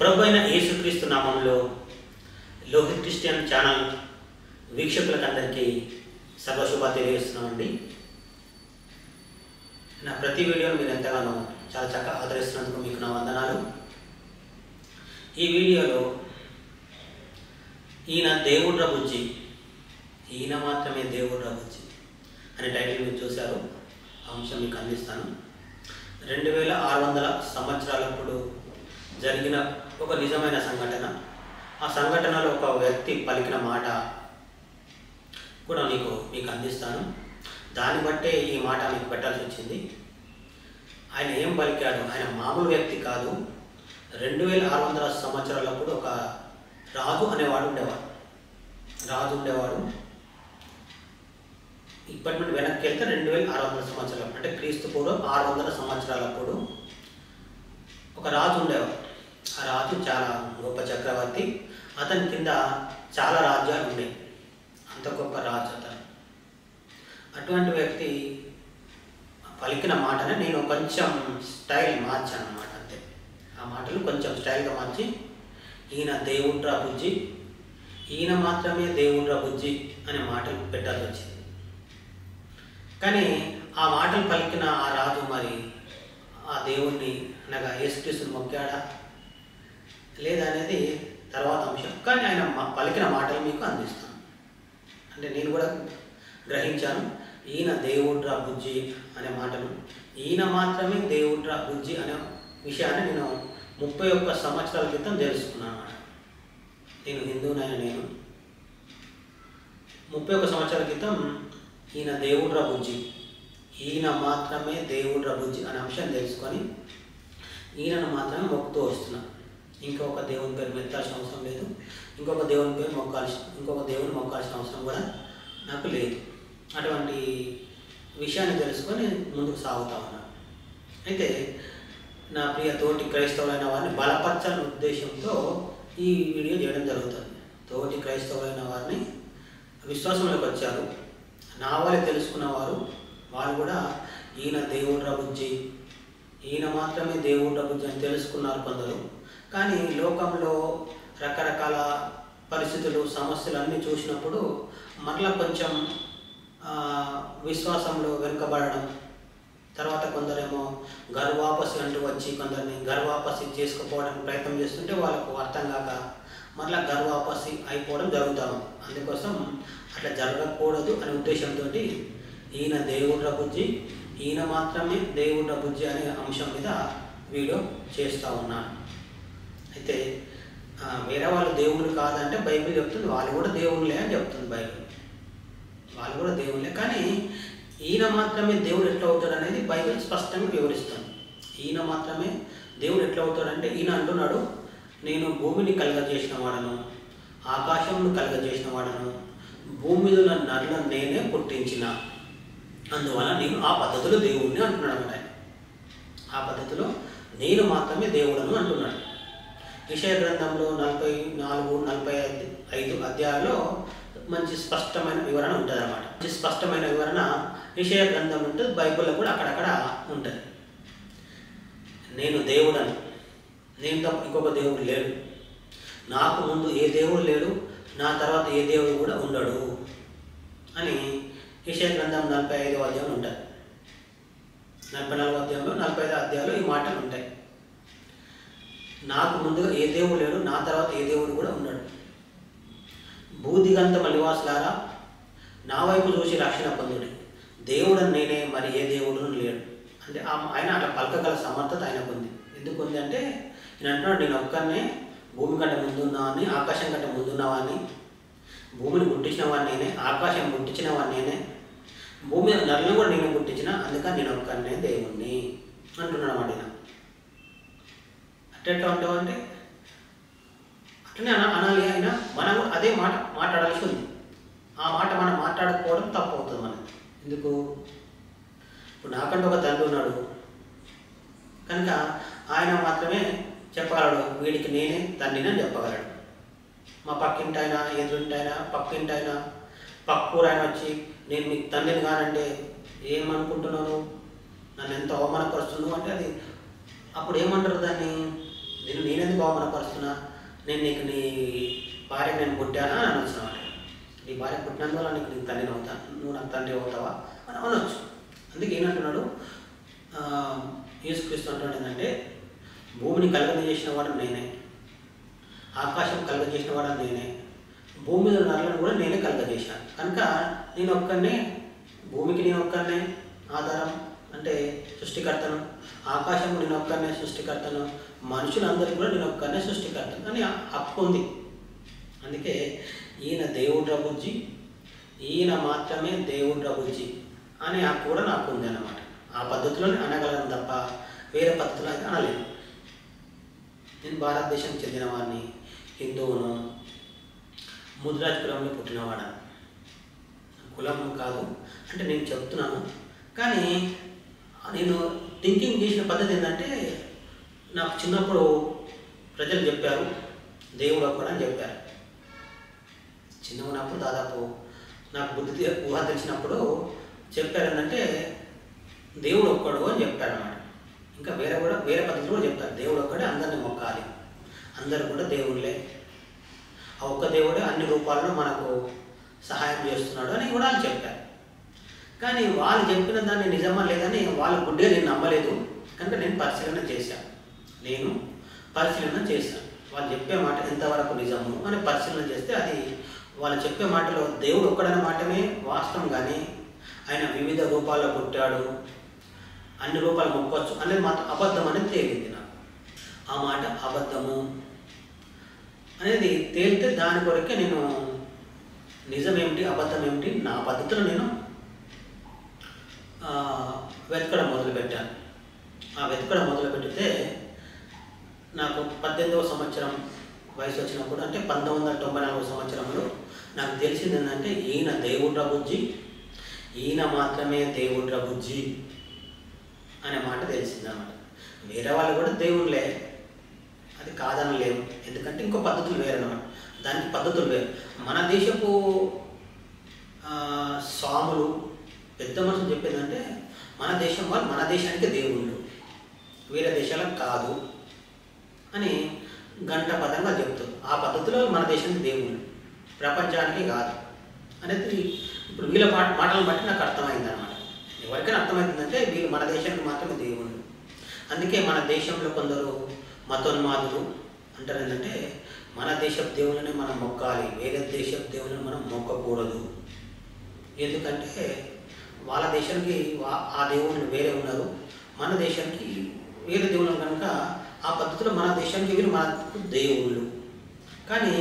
ప్రభువైన యేసుక్రీస్తు నామంలో లోహిత్ క్రిస్టియన్ ఛానల్ వీక్షకులందరికీ సర్వశుభాలు తెలియజేస్తున్నామండి. నా ప్రతి వీడియోను మీరు ఎంతగానో చాలా చక్కగా ఆదరిస్తున్నందుకు మీకు నా వందనాలు. ఈ వీడియోలో ఈయన దేవుడ్ర బుజ్జి, ఈయన మాత్రమే దేవుడ్ర బుజ్జి అనే టైటిల్ మీరు చూశారు. అంశం మీకు అందిస్తాను. 2600 సంవత్సరాలప్పుడు జరిగిన ఒక నిజమైన సంఘటన. ఆ సంఘటనలో ఒక వ్యక్తి పలికిన మాట కూడా మీకు అందిస్తాను. దాన్ని బట్టే ఈ మాట మీకు పెట్టాల్సి వచ్చింది. ఆయన ఏం పలికాడు? ఆయన మామూలు వ్యక్తి కాదు. 2600 సంవత్సరాలప్పుడు ఒక రాజు అనేవాడు ఉండేవాడు. ఇప్పటి నుండి వెనక్కి వెళ్తే 2600 సంవత్సరాలు అంటే క్రీస్తు పూర్వం 600 సంవత్సరాలప్పుడు ఒక రాజు ఉండేవాడు. ఆ రాజు చాలా గొప్ప చక్రవర్తి. అతని కింద చాలా రాజ్యాలు ఉండేవి. అంత గొప్ప రాజు అతను. అటువంటి వ్యక్తి పలికిన మాటనే నేను కొంచెం స్టైల్ మార్చాను అన్నమాట. అంతే, ఆ మాటలు కొంచెం స్టైల్గా మార్చి ఈయన దేవుడ్రా బుజ్జి, ఈయన మాత్రమే దేవుడ్రా బుజ్జి అనే మాటలు పెట్టాల్సి వచ్చింది. కానీ ఆ మాటలు పలికిన ఆ రాజు మరి ఆ దేవుణ్ణి అనగా యేసుక్రీస్తుని మొక్కాడా లేదా అనేది తర్వాత అంశం. కానీ ఆయన పలికిన మాటలు మీకు అందిస్తాను. అంటే నేను కూడా గ్రహించాను. ఈయన దేవుడ్రా బుజ్జి అనే మాటలు, ఈయన మాత్రమే దేవుడ్రా బుజ్జి అనే విషయాన్ని నేను 31 సంవత్సరాల క్రితం తెలుసుకున్నాను అన్నమాట. నేను హిందువునైనా నేను 31 సంవత్సరాల క్రితం ఈయన దేవుడ్రా బుజ్జి, ఈయన మాత్రమే దేవుడ్రా బుజ్జి అనే అంశాన్ని తెలుసుకొని ఈయనను మాత్రమే మొక్కుతూ వస్తున్నాను. ఇంకొక దేవుని పేరు ఎత్తాల్సిన అవసరం లేదు. ఇంకొక దేవుని మొక్కాల్సిన అవసరం కూడా నాకు లేదు. అటువంటి విషయాన్ని తెలుసుకొని ముందుకు సాగుతా ఉన్నాను. అయితే నా ప్రియ తోటి క్రైస్తవులైన వారిని బలపరచాలనే ఉద్దేశంతో ఈ వీడియో చేయడం జరుగుతుంది. తోటి క్రైస్తవులైన వారిని విశ్వాసంలోకి వచ్చారు, నా వాళ్ళే తెలుసుకున్న వాళ్ళు కూడా ఈయన దేవుడ్రా బుజ్జి, ఈయన మాత్రమే దేవుడ్రా బుజ్జి అని తెలుసుకున్నారు కొందరు. కానీ లోకంలో రకరకాల పరిస్థితులు, సమస్యలు అన్నీ చూసినప్పుడు మరలా కొంచెం విశ్వాసంలో వెనుకబడడం, తర్వాత కొందరేమో గర్వాపసి అంటూ వచ్చి కొందరిని గర్వాపసి చేసుకుపోవడానికి ప్రయత్నం చేస్తుంటే వాళ్ళకు అర్థం కాక మరలా గర్వాపసి అయిపోవడం జరుగుతాం. అందుకోసం అట్లా జరగకూడదు అనే ఉద్దేశంతో ఈయన దేవుడ్రా బుజ్జి, ఈయన మాత్రమే దేవుడ్రా బుజ్జి అనే అంశం మీద వీడియో చేస్తూ ఉన్నాను. అయితే వేరే వాళ్ళు దేవుళ్ళు కాదంటే బైబిల్ చెప్తుంది వాళ్ళు కూడా దేవుళ్ళే అని చెప్తుంది బైబిల్. వాళ్ళు కూడా దేవుళ్ళే. కానీ ఈయన మాత్రమే దేవుడు ఎట్లా అవుతాడు అనేది బైబిల్ స్పష్టంగా వివరిస్తుంది. ఈయన మాత్రమే దేవుడు ఎట్లా అవుతాడంటే ఈయన అంటున్నాడు, నేను భూమిని కలగజేసిన వాడను, ఆకాశంను కలగజేసిన వాడను, భూమి మీద ఉన్న నరులను నేనే పుట్టించిన, అందువల్ల నేను ఆ పద్ధతిలో దేవుడిని అంటున్నాడు అన్నమాట. ఆ పద్ధతిలో నేను మాత్రమే దేవుడను అంటున్నాడు. యెషయా గ్రంథంలో 44, 45 అధ్యాయాల్లో మంచి స్పష్టమైన వివరణ ఉంటుంది అన్నమాట. మంచి స్పష్టమైన వివరణ యెషయా గ్రంథం ఉంటుంది, బైబిల్లో కూడా అక్కడక్కడ ఉంటుంది. నేను దేవుడను, నేను తప్ప ఇంకొక దేవుడు లేడు, నాకు ముందు ఏ దేవుడు లేడు, నా తర్వాత ఏ దేవుడు కూడా ఉండడు అని యెషయా గ్రంథం 45వ అధ్యాయంలో ఉంటుంది. 44వ అధ్యాయంలో 45వ అధ్యాయంలో ఈ మాటలు ఉంటాయి. నాకు ముందుగా ఏ దేవుడు లేడు, నా తర్వాత ఏ దేవుడు కూడా ఉన్నాడు. భూదిగంతమ నివాసులారా నా వైపు చూసి రక్షణ పొందుడి, దేవుడని నేనే, మరి ఏ దేవుడు లేడు. అంటే ఆయన అట్లా పలకగల సమర్థత ఆయనకు ఉంది. ఎందుకు ఉంది అంటే నేను అంటున్నాడు, నేను ఒక్కరినే భూమి కంటే ముందున్నావాన్ని, ఆకాశం కంటే ముందున్నవాన్ని, భూమిని పుట్టించిన వాడిని నేనే, ఆకాశం పుట్టించిన వాడిని నేనే, భూమి నరులను కూడా నేను పుట్టించిన, అందుకని నేను ఒక్కరినే దేవుణ్ణి అంటున్నాడు అన్నమాట. ఆయన అట్లా ఉంటామంటే అట్లనే అనాలి. అయినా మనం అదే మాట మాట్లాడాల్సి ఉంది. ఆ మాట మనం మాట్లాడకపోవడం తప్పు అవుతుంది మనకి. ఎందుకు? ఇప్పుడు నాకంటే ఒక తండ్రి ఉన్నాడు కనుక ఆయన మాత్రమే చెప్పగలడు, వీడికి నేనే తండ్రిని అని చెప్పగలడు. మా పక్కింటైనా, ఎదురింటైనా, పక్కింటైనా, పక్కూరైనా వచ్చి నేను మీకు తండ్రిని కానంటే ఏమనుకుంటున్నాను, నన్ను ఎంత అవమానపరుస్తున్నావు అంటే అది అప్పుడు ఏమంటారు? దాన్ని నేనెందుకు అవమానపరుస్తున్నా? నీకు నీ భార్య నేను పుట్టానా అని అనొచ్చున్నమాట. నీ భార్య పుట్టినందువల్ల నీ తండ్రిని అవుతా, నువ్వు నాకు తండ్రి అవుతావా అని అనొచ్చు. అందుకే ఏమంటున్నాడు యేసుక్రీస్తు అంటున్నాడు ఏంటంటే, భూమిని కలుగజేసిన వాడు నేనే, ఆకాశం కలుగజేసిన వాడు నేనే, భూమి మీద నరులను కూడా నేనే కలుగజేశాను. కనుక నేను ఒక్కనే, భూమికి నేను ఒక్కనే ఆధారం అంటే సృష్టికర్తను, ఆకాశం నేను ఒక్కనే సృష్టికర్తను, మనుషులందరికీ కూడా నేను ఒక్కనే సృష్టికర్తను అని హక్కు ఉంది. అందుకే ఈయన దేవుడ్ర బుజ్జి, ఈయన మాత్రమే దేవుడ్ర బుజ్జి అనే హక్కు కూడా నాకు ఉంది అన్నమాట. ఆ పద్ధతిలోనే అనగలను తప్ప వేరే పద్ధతిలో అయితే అనలేదు. నేను భారతదేశానికి చెందిన వాడిని, హిందువును, ముదిరాజ్ కులంలో పుట్టినవాడని. కులం కాదు అంటే నేను చెప్తున్నాను, కానీ నేను థింకింగ్ చేసిన పద్ధతి ఏంటంటే, నాకు చిన్నప్పుడు ప్రజలు చెప్పారు దేవుడు ఒక్కడు అని చెప్పారు. చిన్న ఉన్నప్పుడు దాదాపు నాకు బుద్ధి ఊహ తెలిసినప్పుడు చెప్పారు ఏంటంటే దేవుడు ఒక్కడు అని చెప్పారు అన్నమాట. ఇంకా వేరే పద్ధతిలో కూడా చెప్తారు, దేవుడు ఒక్కడే, అందరిని మొక్కాలి, అందరూ కూడా దేవుళ్ళే, ఆ ఒక్క దేవుడే అన్ని రూపాల్లో మనకు సహాయం చేస్తున్నాడు అని కూడా వాళ్ళు చెప్పారు. కానీ వాళ్ళు చెప్పిన దాన్ని నిజమా లేదని వాళ్ళ గుడ్డిగా నేను నమ్మలేదు. కనుక నేను పరిశీలన చేశాను. వాళ్ళు చెప్పే మాట ఎంతవరకు నిజము అని పరిశీలన చేస్తే అది వాళ్ళు చెప్పే మాటలో దేవుడు ఒక్కడనే మాటమే వాస్తవం, కానీ ఆయన వివిధ రూపాల్లో పుట్టాడు, అన్ని రూపాలు మొక్కొచ్చు అనేది మాత్రం అబద్ధం అనేది తేలింది నాకు. ఆ మాట అబద్ధము అనేది తేలితే దాని కొరకే నేను నిజం ఏమిటి అబద్ధం ఏమిటి నా పద్ధతిలో నేను వెతకడం మొదలుపెట్టాను. ఆ వెతకడం మొదలుపెట్టితే నాకు 18వ సంవత్సరం వయసు వచ్చినప్పుడు, అంటే 1994 సంవత్సరంలో నాకు తెలిసింది ఏంటంటే, ఈయన దేవుడ్ర బుజ్జి, ఈయన మాత్రమే దేవుడ్ర బుజ్జి అనే మాట తెలిసిందన్నమాట. వేరే వాళ్ళు కూడా దేవుళ్ళే, అది కాదనలేము, ఎందుకంటే ఇంకో పద్ధతులు వేరే అన్నమాట. దానికి పద్ధతులు వేరు. మన దేశపు స్వాములు పెద్ద మనుషులు చెప్పేదంటే, మన దేశం వాళ్ళు మన దేశానికి దేవుళ్ళు, వేరే దేశాలకు కాదు అని గంట పదంగా చెప్తారు. ఆ పద్ధతిలో మన దేశానికి దేవుళ్ళు, ప్రపంచానికి కాదు అనేది ఇప్పుడు వీళ్ళ మాటలను బట్టి నాకు అర్థమైంది అనమాట. ఎవరికైనా అర్థమవుతుందంటే వీళ్ళు మన దేశానికి మాత్రమే దేవుళ్ళు. అందుకే మన దేశంలో కొందరు మతోన్మాదులు అంటారు ఏంటంటే, మన దేశపు దేవుళ్ళని మనం మొక్కాలి, వేరే దేశపు దేవుళ్ళని మనం మొక్కకూడదు. ఎందుకంటే వాళ్ళ దేశానికి ఆ దేవుళ్ళు వేరే ఉన్నారు, మన దేశానికి వేరే దేవుళ్ళు కనుక ఆ పద్ధతిలో మన దేశానికి వీళ్ళు మనకు దేవుళ్ళు. కానీ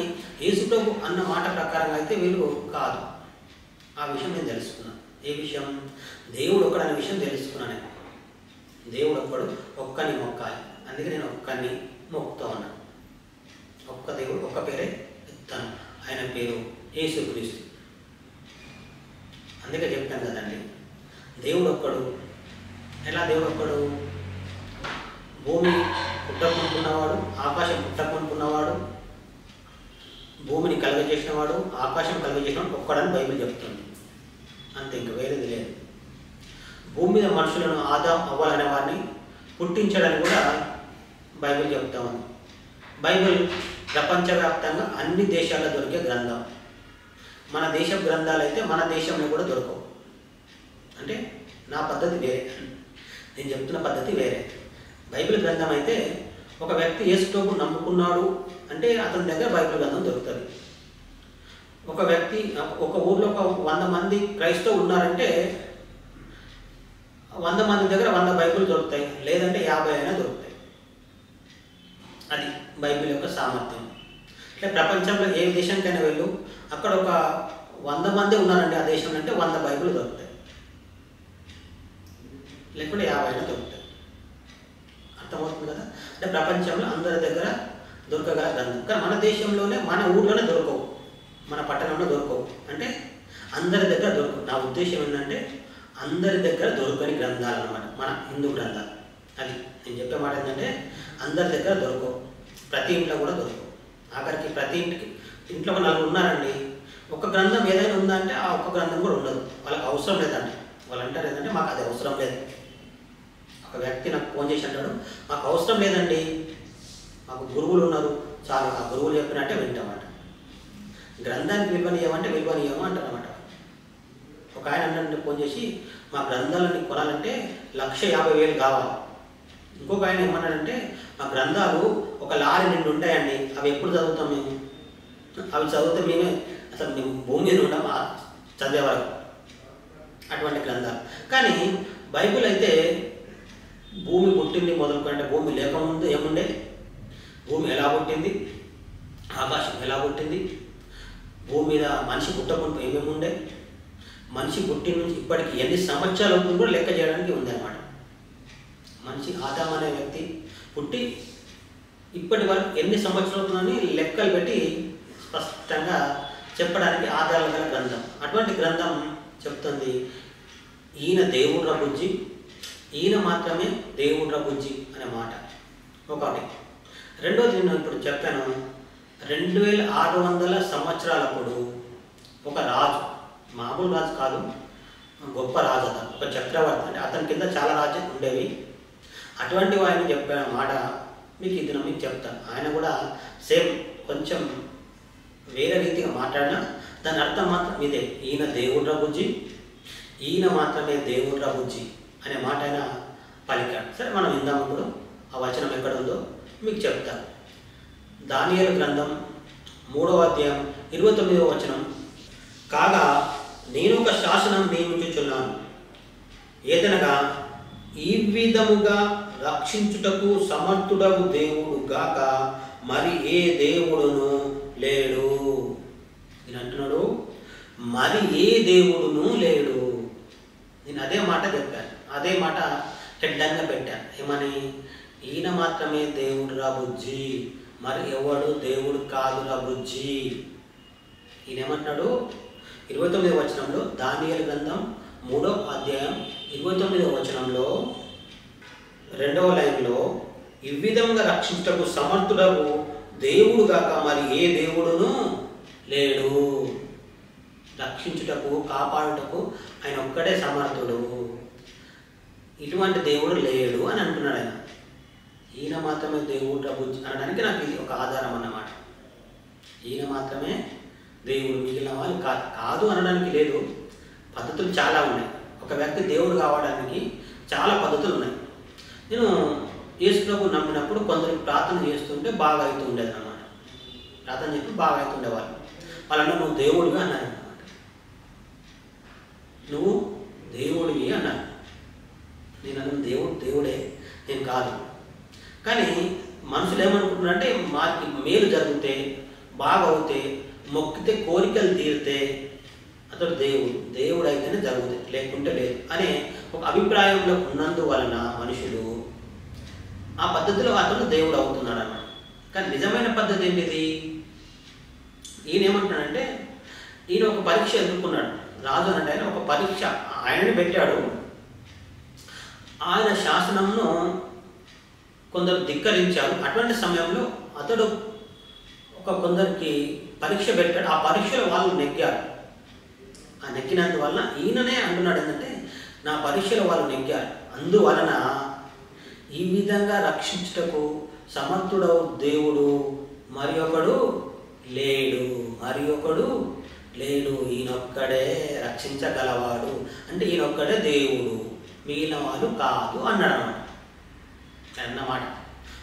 యేసుప్రభు అన్న మాట ప్రకారంగా అయితే వీళ్ళు కాదు. ఆ విషయం నేను తెలుసుకున్నాను. ఏ విషయం? దేవుడు ఒక్కడనే విషయం తెలుసుకున్నాను. దేవుడు ఒక్కడు, ఒక్కని మొక్కాలి. అందుకే నేను ఒక్కని మొక్కుతా ఉన్నాను. ఒక్క దేవుడు, ఒక్క పేరే ఎత్తాను, ఆయన పేరు యేసుక్రీస్తు. అందుకే చెప్తాను కదండి, దేవుడు ఒక్కడు. ఎలా దేవుడు ఒక్కడు? భూమి పుట్టకుంటున్నవాడు, ఆకాశం పుట్టకుంటున్నవాడు, భూమిని కలుగజేసినవాడు, ఆకాశం కలుగజేసినవాడు ఒక్కడని బైబిల్ చెప్తుంది. అంతే, ఇంక వేరేది లేదు. భూమి మీద మనుషులను ఆదాం అవ్వాలనే వారిని పుట్టించడానికి కూడా బైబిల్ చెప్తా ఉంది. బైబిల్ ప్రపంచవ్యాప్తంగా అన్ని దేశాల్లో దొరికే గ్రంథం. మన దేశ గ్రంథాలు అయితే మన దేశంలో కూడా దొరకవు. అంటే నా పద్ధతి వేరే, నేను చెప్తున్న పద్ధతి వేరే. బైబిల్ గ్రంథం అయితే ఒక వ్యక్తి యేసుప్రభువును నమ్ముకున్నాడు అంటే అతని దగ్గర బైబిల్ గ్రంథం దొరుకుతుంది. ఒక వ్యక్తి ఒక ఊర్లో ఒక 100 మంది క్రైస్తవులు ఉన్నారంటే 100 మంది దగ్గర 100 బైబిల్ దొరుకుతాయి, లేదంటే 50 అయినా దొరుకుతాయి. అది బైబిల్ యొక్క సామర్థ్యం. అంటే ప్రపంచంలో ఏ దేశానికైనా వెళ్ళు, అక్కడ ఒక 100 మంది ఉన్నారండి ఆ దేశంలో అంటే 100 బైబిల్ దొరుకుతాయి, లేకుంటే 50 అయినా దొరుకుతాయి. అర్థమవుతుంది కదా? అంటే ప్రపంచంలో అందరి దగ్గర దొరకగల గ్రంథం. కానీ మన దేశంలోనే, మన ఊర్లోనే దొరకవు, మన పట్టణంలో దొరకవు. అంటే అందరి దగ్గర దొరకవు. నా ఉద్దేశం ఏంటంటే అందరి దగ్గర దొరకని గ్రంథాలు అన్నమాట మన హిందూ గ్రంథాలు. అది నేను చెప్పే మాట ఏంటంటే, అందరి దగ్గర దొరకవు, ప్రతి ఇంట్లో కూడా దొరకవు. ఆఖరికి ప్రతి ఇంట్లో ఒక 4 ఉన్నారండి, ఒక గ్రంథం ఏదైనా ఉందంటే ఆ ఒక్క గ్రంథం కూడా ఉండదు, వాళ్ళకి అవసరం లేదండి. వాళ్ళు అంటారు ఏంటంటే, మాకు అది అవసరం లేదు. ఒక వ్యక్తి నాకు ఫోన్ చేసి అంటాడు, మాకు అవసరం లేదండి, మాకు గురువులు ఉన్నారు, చాలు ఆ గురువులు చెప్పినట్టే వింటామట. గ్రంథానికి విలువనీయమంటే విలువనీయము అంటారన్నమాట. ఒక ఆయన అన్నట్టు ఫోన్ చేసి మా గ్రంథాలని కొనాలంటే 1,50,000 కావాలి. ఇంకొక ఆయన ఏమన్నాడంటే మా గ్రంథాలు ఒక లారీ నిండి ఉంటాయండి, అవి ఎప్పుడు చదువుతాం మేము, అవి చదివితే మేమే అసలు మేము భూమి మీద ఉంటాం చదివే వరకు, అటువంటి గ్రంథాలు. కానీ బైబిల్ అయితే భూమి పుట్టింది మొదలుకుంటే భూమి లేకముందు ఏముండే, భూమి ఎలా పుట్టింది, ఆకాశం ఎలా పుట్టింది, భూమి మీద మనిషి పుట్టకుండా ఏమేమి ఉండే, మనిషి పుట్టిన నుంచి ఇప్పటికి ఎన్ని సంవత్సరాలు అవుతుందో కూడా లెక్క చేయడానికి ఉంది అన్నమాట. మనిషి ఆదాం అనే వ్యక్తి పుట్టి ఇప్పటి వరకు ఎన్ని సంవత్సరాలు అవుతుందని లెక్కలు పెట్టి స్పష్టంగా చెప్పడానికి ఆధారాలు గల గ్రంథం. అటువంటి గ్రంథం చెప్తుంది ఈయన దేవుడ్ర బుజ్జి, ఈయన మాత్రమే దేవుడ్ర బుజ్జి అనే మాట ఒకటి. రెండోది నేను ఇప్పుడు చెప్పాను, 2600 సంవత్సరాలప్పుడు ఒక రాజు, మామూలు రాజు కాదు, గొప్ప రాజు, అతను ఒక చక్రవర్తి, అంటే అతని కింద చాలా రాజ్యాలు ఉండేవి. అటువంటి ఆయన చెప్పిన మాట మీకు ఇది మీకు చెప్తాను. ఆయన కూడా సేమ్ కొంచెం వేరే రీతిగా మాట్లాడినా దాని అర్థం మాత్రం ఇదే, ఈయన దేవుడ్ర బుజ్జి, ఈయన మాత్రమే దేవుడ్ర బుజ్జి అనే మాట ఆయన పలికాడు. సరే మనం విందాం. ఇప్పుడు ఆ వచనం ఎక్కడ ఉందో మీకు చెప్తాను. దానియేలు గ్రంథం 3వ అధ్యాయం 29వ వచనం. కాగా నేను ఒక శాసనం నియమించుచున్నాను, ఏదనగా ఈ విధముగా రక్షించుటకు సమర్థుడగు దేవుడు గాక మరి ఏ దేవుడును లేడు. నేను అంటున్నాడు మరి ఏ దేవుడును లేడు. నేను అదే మాట చెప్పాను, అదే మాట హెడ్లైన్గా పెట్టాను. ఏమని, ఈయన మాత్రమే దేవుడురా బుజ్జి, మరి ఎవడు దేవుడు కాదురా బుజ్జి. ఈయన ఏమంటున్నాడు 29వ వచనంలో, దానియేలు గ్రంథం 3వ అధ్యాయం 29వ వచనంలో 2వ లైన్లో, ఈ విధంగా రక్షించటకు సమర్థుడకు దేవుడు గాక మరి ఏ దేవుడును లేడు. రక్షించుటకు కాపాడుటకు ఆయన ఒక్కడే సమర్థుడు, ఇటువంటి దేవుడు లేడు అని అంటున్నాడు ఆయన. ఈయన మాత్రమే దేవుడు బుజ్జి అనడానికి నాకు ఇది ఒక ఆధారం అన్నమాట. ఈయన మాత్రమే దేవుడు, మిగిలిన వాళ్ళు కాదు అనడానికి లేదు. పద్ధతులు చాలా ఉన్నాయి. ఒక వ్యక్తి దేవుడు కావడానికి చాలా పద్ధతులు ఉన్నాయి. నేను యేసు ప్రభు నమ్మినప్పుడు కొందరు ప్రార్థన చేస్తుంటే బాగా అవుతూ ఉండేది అన్నమాట. ప్రార్థన చెప్పి బాగా అవుతుండేవాళ్ళు. వాళ్ళన్నా నువ్వు దేవుడివి అన్నారు అన్నమాట. నువ్వు దేవుడివి అన్నారు. నేను అన్న దేవుడే, నేను కాదు. కానీ మనుషులు ఏమనుకుంటున్నారంటే మాకు మేలు జరిగితే, బాగా అవుతే, మొక్కితే, కోరికలు తీరితే అతడు దేవుడు అయితేనే జరుగుతుంది, లేకుంటే లేదు అనే ఒక అభిప్రాయంలో ఉన్నందువలన మనుషులు ఆ పద్ధతిలో అతను దేవుడు అవుతున్నాడు అన్నమాట. కానీ నిజమైన పద్ధతి ఏంటిది? ఈయన ఏమంటున్నాడంటే, ఈయన ఒక పరీక్ష ఎదుర్కొన్నాడు. రాజు అంటే ఆయన ఒక పరీక్ష ఆయనని పెట్టాడు. ఆయన శాసనంను కొందరు ధిక్కరించారు. అటువంటి సమయంలో అతడు కొందరికి పరీక్ష పెట్టాడు. ఆ పరీక్షలో వాళ్ళు నెగ్గారు. ఆ నెగ్గినందువలన ఈయననే అంటున్నాడు ఏంటంటే, నా పరీక్షలో వాళ్ళు నెగ్గారు, అందువలన ఈ విధంగా రక్షించుటకు సమర్థుడవు దేవుడు మరి ఒకడు లేడు, ఈయనొక్కడే రక్షించగలవాడు, అంటే ఈయనొక్కడే దేవుడు, మిగిలిన వాళ్ళు కాదు అన్నాడు అన్నమాట.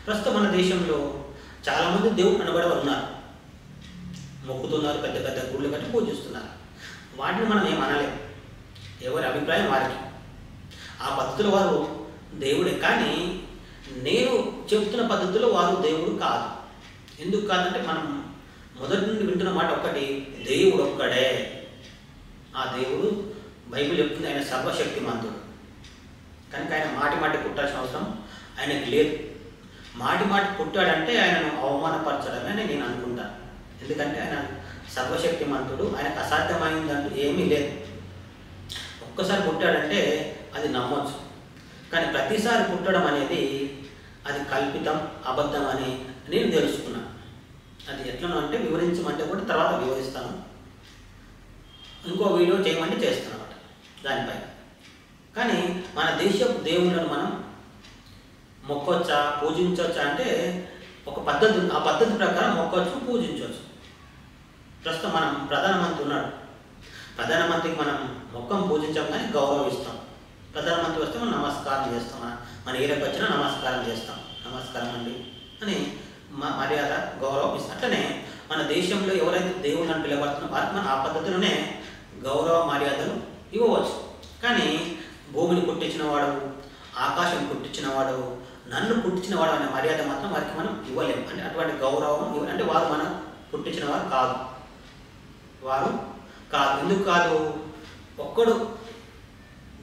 ప్రస్తుతం మన దేశంలో చాలామంది దేవుడు అనబడేవారు ఉన్నారు, మొక్కుతున్నారు, పెద్ద పెద్ద గుళ్ళు కట్టి పూజిస్తున్నారు. వాటిని మనం ఏమనలేము, ఎవరి అభిప్రాయం వారికి. ఆ పద్ధతిలో వారు దేవుడే, కానీ నేను చెబుతున్న పద్ధతిలో వారు దేవుడు కాదు. ఎందుకు కాదంటే మనం మొదటి నుండి వింటున్న మాట ఒక్కటి, దేవుడు ఒక్కడే. ఆ దేవుడు బైబిల్ చెప్తుంది ఆయన సర్వశక్తిమంతుడు. కనుక ఆయన మాటి పుట్టాల్సిన అవసరం ఆయనకి లేదు. మాటి పుట్టాడంటే ఆయనను అవమానపరచడమే అని నేను అనుకుంటాను. ఎందుకంటే ఆయన సర్వశక్తిమంతుడు, ఆయనకు అసాధ్యమైందంటూ ఏమీ లేదు. ఒక్కసారి పుట్టాడంటే అది నమ్మొచ్చు, కానీ ప్రతిసారి పుట్టడం అనేది అది కల్పితం, అబద్ధం అని నేను తెలుసుకున్నాను. అది ఎట్లనో అంటే వివరించమంటే కూడా తర్వాత వివరిస్తాను. ఇంకో వీడియో చేయమంటే చేస్తాను అన్నమాట దానిపై. కానీ మన దేశపు దేవుళ్ళను మనం మొక్కొచ్చా, పూజించవచ్చా అంటే ఒక పద్ధతి, ఆ పద్ధతి ప్రకారం మొక్కవచ్చు, పూజించవచ్చు. ప్రస్తుతం మనం ప్రధానమంత్రి ఉన్నాడు, ప్రధానమంత్రికి మనం మొక్కం పూజించాం కానీ గౌరవిస్తాం. ప్రధానమంత్రి వస్తే మనం నమస్కారం చేస్తాం, మన ఏరియాకి వచ్చినా నమస్కారం చేస్తాం, నమస్కారం అండి అని మర్యాద గౌరవం ఇస్తాం. అట్లనే మన దేశంలో ఎవరైతే దేవుళ్ళని పిలబడుతున్నారో వారికి మనం ఆ పద్ధతిలోనే గౌరవ మర్యాదలు ఇవ్వవచ్చు. కానీ భూమిని పుట్టించిన వాడు, ఆకాశం పుట్టించిన వాడు, నన్ను పుట్టించిన వాడు అనే మర్యాద మాత్రం వారికి మనం ఇవ్వలేము. అంటే అటువంటి గౌరవం అంటే వారు మనం పుట్టించిన వారు కాదు, వారు కాదు. ఎందుకు కాదు? ఒక్కడు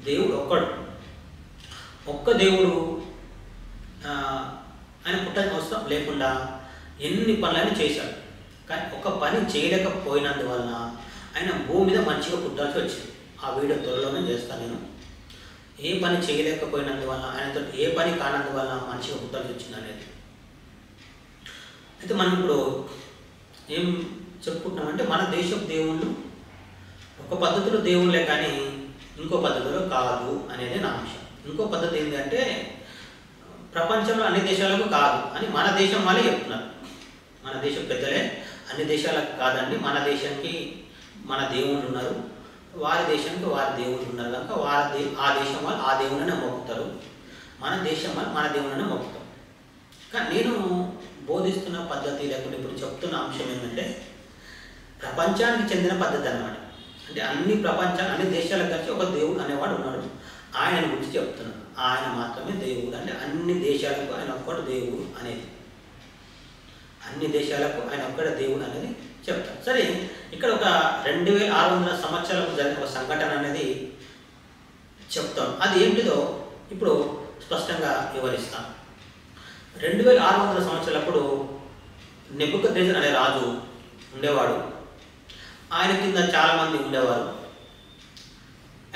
దేవుడు, ఒక్క దేవుడు ఆయన పుట్టని అవసరం లేకుండా ఎన్ని పనులైనా చేశాడు. కానీ ఒక పని చేయలేకపోయినందువలన ఆయన భూమి మీద మంచిగా పుట్టాల్సి వచ్చింది. ఆ వీడియో త్వరలోనే చేస్తాను నేను. ఏ పని చేయలేకపోయినందువల్ల, ఆయనతో ఏ పని కానందువల్ల మంచిగా పుట్టాల్సి వచ్చింది అనేది. అయితే మనం ఇప్పుడు ఏం చెప్పుకుంటున్నామంటే మన దేశపు దేవుళ్ళు ఒక పద్ధతిలో దేవుళ్ళే కానీ ఇంకో పద్ధతిలో కాదు అనేది నా అంశం. ఇంకో పద్ధతి ఏంటంటే ప్రపంచంలో అన్ని దేశాలకు కాదు అని మన దేశం వాళ్ళే చెప్తున్నారు. మన దేశం పెద్దలే అన్ని దేశాలకు కాదండి, మన దేశానికి మన దేవుళ్ళు ఉన్నారు, వారి దేశానికి వారి దేవుళ్ళు ఉన్నారు కనుక ఆ దేశం వాళ్ళు ఆ దేవుళ్ళనే మొక్కుతారు, మన దేశం వాళ్ళు మన దేవుళ్ళనే మొక్కుతారు. కానీ నేను బోధిస్తున్న పద్ధతి లేకుండా ఇప్పుడు చెప్తున్న అంశం ఏంటంటే ప్రపంచానికి చెందిన పద్ధతి అన్నమాట. అంటే అన్ని దేశాలకు కలిసి ఒక దేవుడు అనేవాడు ఉన్నాడు, ఆయన గురించి చెప్తున్నాను. ఆయన మాత్రమే దేవుడు, అంటే అన్ని దేశాలకు ఆయన ఒక్కడు దేవుడు అనేది, అన్ని దేశాలకు ఆయన ఒక్కడే దేవుడు అనేది చెప్తాను. సరే, ఇక్కడ ఒక 2600 సంవత్సరాలకు జరిగిన ఒక సంఘటన అనేది చెప్తాను. అది ఏంటిదో ఇప్పుడు స్పష్టంగా వివరిస్తాను. 2600 సంవత్సరాలప్పుడు నెబుకద్నెజర్ అనే రాజు ఉండేవాడు. ఆయన కింద చాలామంది ఉండేవారు.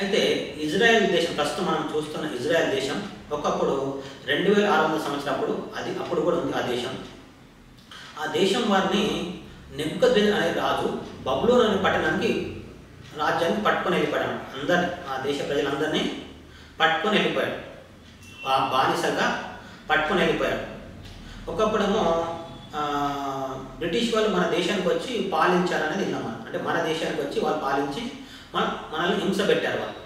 అయితే ఇజ్రాయెల్ దేశం, ప్రస్తుతం మనం చూస్తున్న ఇజ్రాయెల్ దేశం ఒకప్పుడు 2600 సంవత్సరాలప్పుడు అప్పుడు కూడా ఉంది ఆ దేశం. ఆ దేశం వారిని నెబుకద్నెజర్ అనే రాజు బబులోను అనే పట్టణానికి రాజ్యాన్ని పట్టుకొని వెళ్ళిపోయాడు. అందరినీ, ఆ దేశ ప్రజలందరినీ పట్టుకొని వెళ్ళిపోయాడు, బానిసగా పట్టుకొని వెళ్ళిపోయాడు. ఒకప్పుడేమో బ్రిటిష్ వాళ్ళు మన దేశానికి వచ్చి పాలించారనేది విన్నాం. అంటే మన దేశానికి వచ్చి వాళ్ళు పాలించి మనల్ని హింస పెట్టారు వాళ్ళు.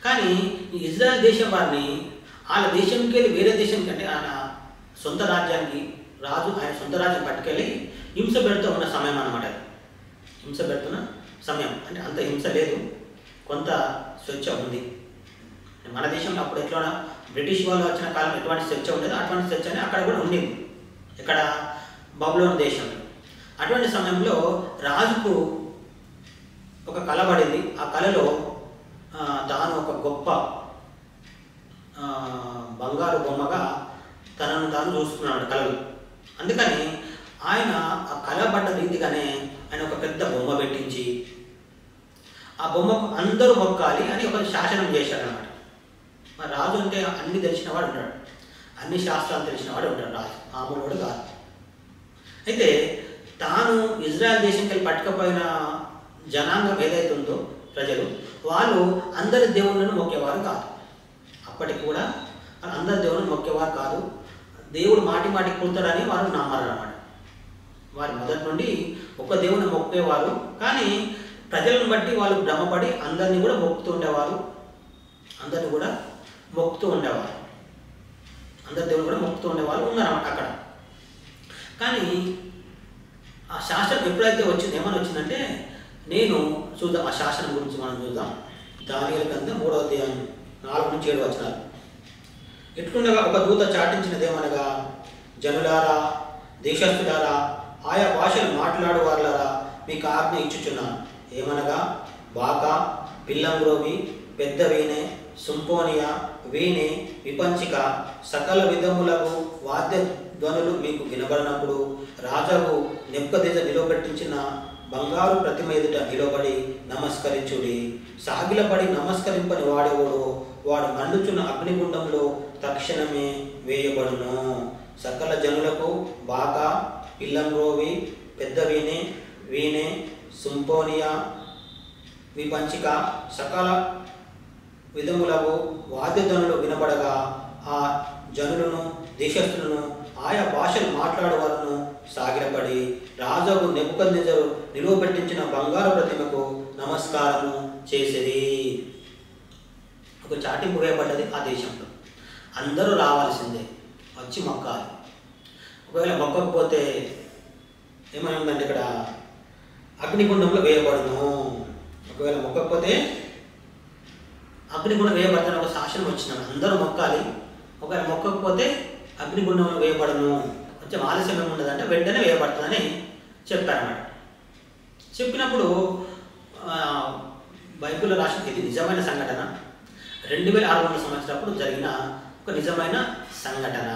కానీ ఈ ఇజ్రాయెల్ దేశం వారిని వాళ్ళ దేశంకి వెళ్ళి వేరే దేశంకి, అంటే ఆయన సొంత రాజ్యానికి ఆయన సొంత రాజ్యం పట్టుకెళ్ళి హింస పెడుతూ ఉన్న సమయం అన్నమాట. హింస పెడుతున్న సమయం అంటే అంత హింస లేదు, కొంత స్వేచ్ఛ ఉంది. మన దేశంలో అప్పుడు ఎట్లా బ్రిటిష్ వాళ్ళు వచ్చిన కాలం ఎటువంటి స్వేచ్ఛ ఉండేదో అటువంటి స్వేచ్ఛ అక్కడ కూడా ఉండేది, ఇక్కడ బబులోను దేశంలో. అటువంటి సమయంలో రాజుకు ఒక కళ పడింది. ఆ కళలో తాను ఒక గొప్ప బంగారు బొమ్మగా తనను తాను చూసుకున్నాడు కళలు. అందుకని ఆయన ఆ కళ పడ్డ రీతిగానే ఆయన ఒక పెద్ద బొమ్మ పెట్టించి ఆ బొమ్మకు అందరూ మొక్కాలి అని ఒక శాసనం చేశాడనమాట. మరి రాజు అంటే అన్ని తెలిసిన వాడు ఉంటాడు, అన్ని శాస్త్రాలు తెలిసిన వాడు ఉంటాడు రాజు, మామూలు వాడు కాదు. అయితే తాను ఇజ్రాయెల్ దేశంకి వెళ్ళి పట్టుకపోయిన జనాంగం ఏదైతే ఉందో ప్రజలు, వాళ్ళు అందరి దేవుళ్ళను మొక్కేవారు కాదు. అప్పటికి కూడా అందరి దేవుళ్ళను మొక్కేవారు కాదు. దేవుడు మాటి మాటికి పుడతాడని వారు నమ్మరు అన్నమాట. వారు మొదటి నుండి ఒక దేవుని మొక్కేవారు, కానీ ప్రజలను బట్టి వాళ్ళు భ్రమపడి అందరినీ కూడా మొక్కుతూ ఉండేవారు, అందరినీ కూడా మొక్కుతూ ఉండేవారు, అందరి దేవుడు కూడా మొక్కుతూ ఉండేవాళ్ళు ఉన్నారన్నమాట అక్కడ. కానీ ఆ శాసనం ఎప్పుడైతే వచ్చింది, ఏమని వచ్చిందంటే, నేను చూద్దాం ఆ శాసనం గురించి మనం చూద్దాం. దానియేలు గ్రంథం 3వ అధ్యాయం 4-7 వచనాలు. ఎట్లుండగా ఒక దూత చాటించినదేమనగా, జనులారా, దేశస్థులారా, ఆయా భాషలు మాట్లాడు వారులారా, మీకు ఆజ్ఞ ఇచ్చుచున్నాను. ఏమనగా, బాకా, పిల్లంగ్రోవి, పెద్ద వీణె, సింఫోనియా, వీణె, విపంచిక, సకల విధములకు వాద్య ధ్వనులు మీకు వినబడినప్పుడు రాజావు నెబుకద్నెజరు నిలవబెట్టించిన బంగారు ప్రతిమ ఎదుట నిలబడి నమస్కరించుడి. సాగిలపడి నమస్కరింపని వాడెవడో వాడు మండుచున్న అగ్నిగుండంలో తక్షణమే వేయబడును. సకల జనులకు బాకా, పిల్లంగ్రోవి, పెద్ద వీణె, సింఫోనియా, విపంచిక, సకల విధములకు వాద్యధ్వనులు వినబడగా ఆ జనులను, దేశస్థులను ఆయా భాషలు మాట్లాడే వారిను సాగిలపడి రాజుకు నెబుకద్నెజరు నిలువబెట్టించిన బంగారు ప్రతిమకు నమస్కారము చేసేది. ఒక చాటింపు వేయబడ్డది ఆ దేశంలో. అందరూ రావాల్సిందే, వచ్చి మొక్కాలి. ఒకవేళ మొక్కకపోతే ఏమని ఉందంటే ఇక్కడ అగ్నిగుండంలో వేయబడును. ఒకవేళ మొక్కకపోతే అగ్నిగుండం వేయబడతాను ఒక శాసనం వచ్చిన అందరూ మొక్కాలి. ఒకవేళ మొక్కకపోతే అగ్నిగుండంలో వేయబడను. కొంచెం ఆలస్యం ఏముండదంటే వెంటనే వేయబడుతుందని చెప్పారన్నమాట. చెప్పినప్పుడు బైబిల్లో రాసిన ఇది నిజమైన సంఘటన. 2600 సంవత్సరాలప్పుడు జరిగిన ఒక నిజమైన సంఘటన.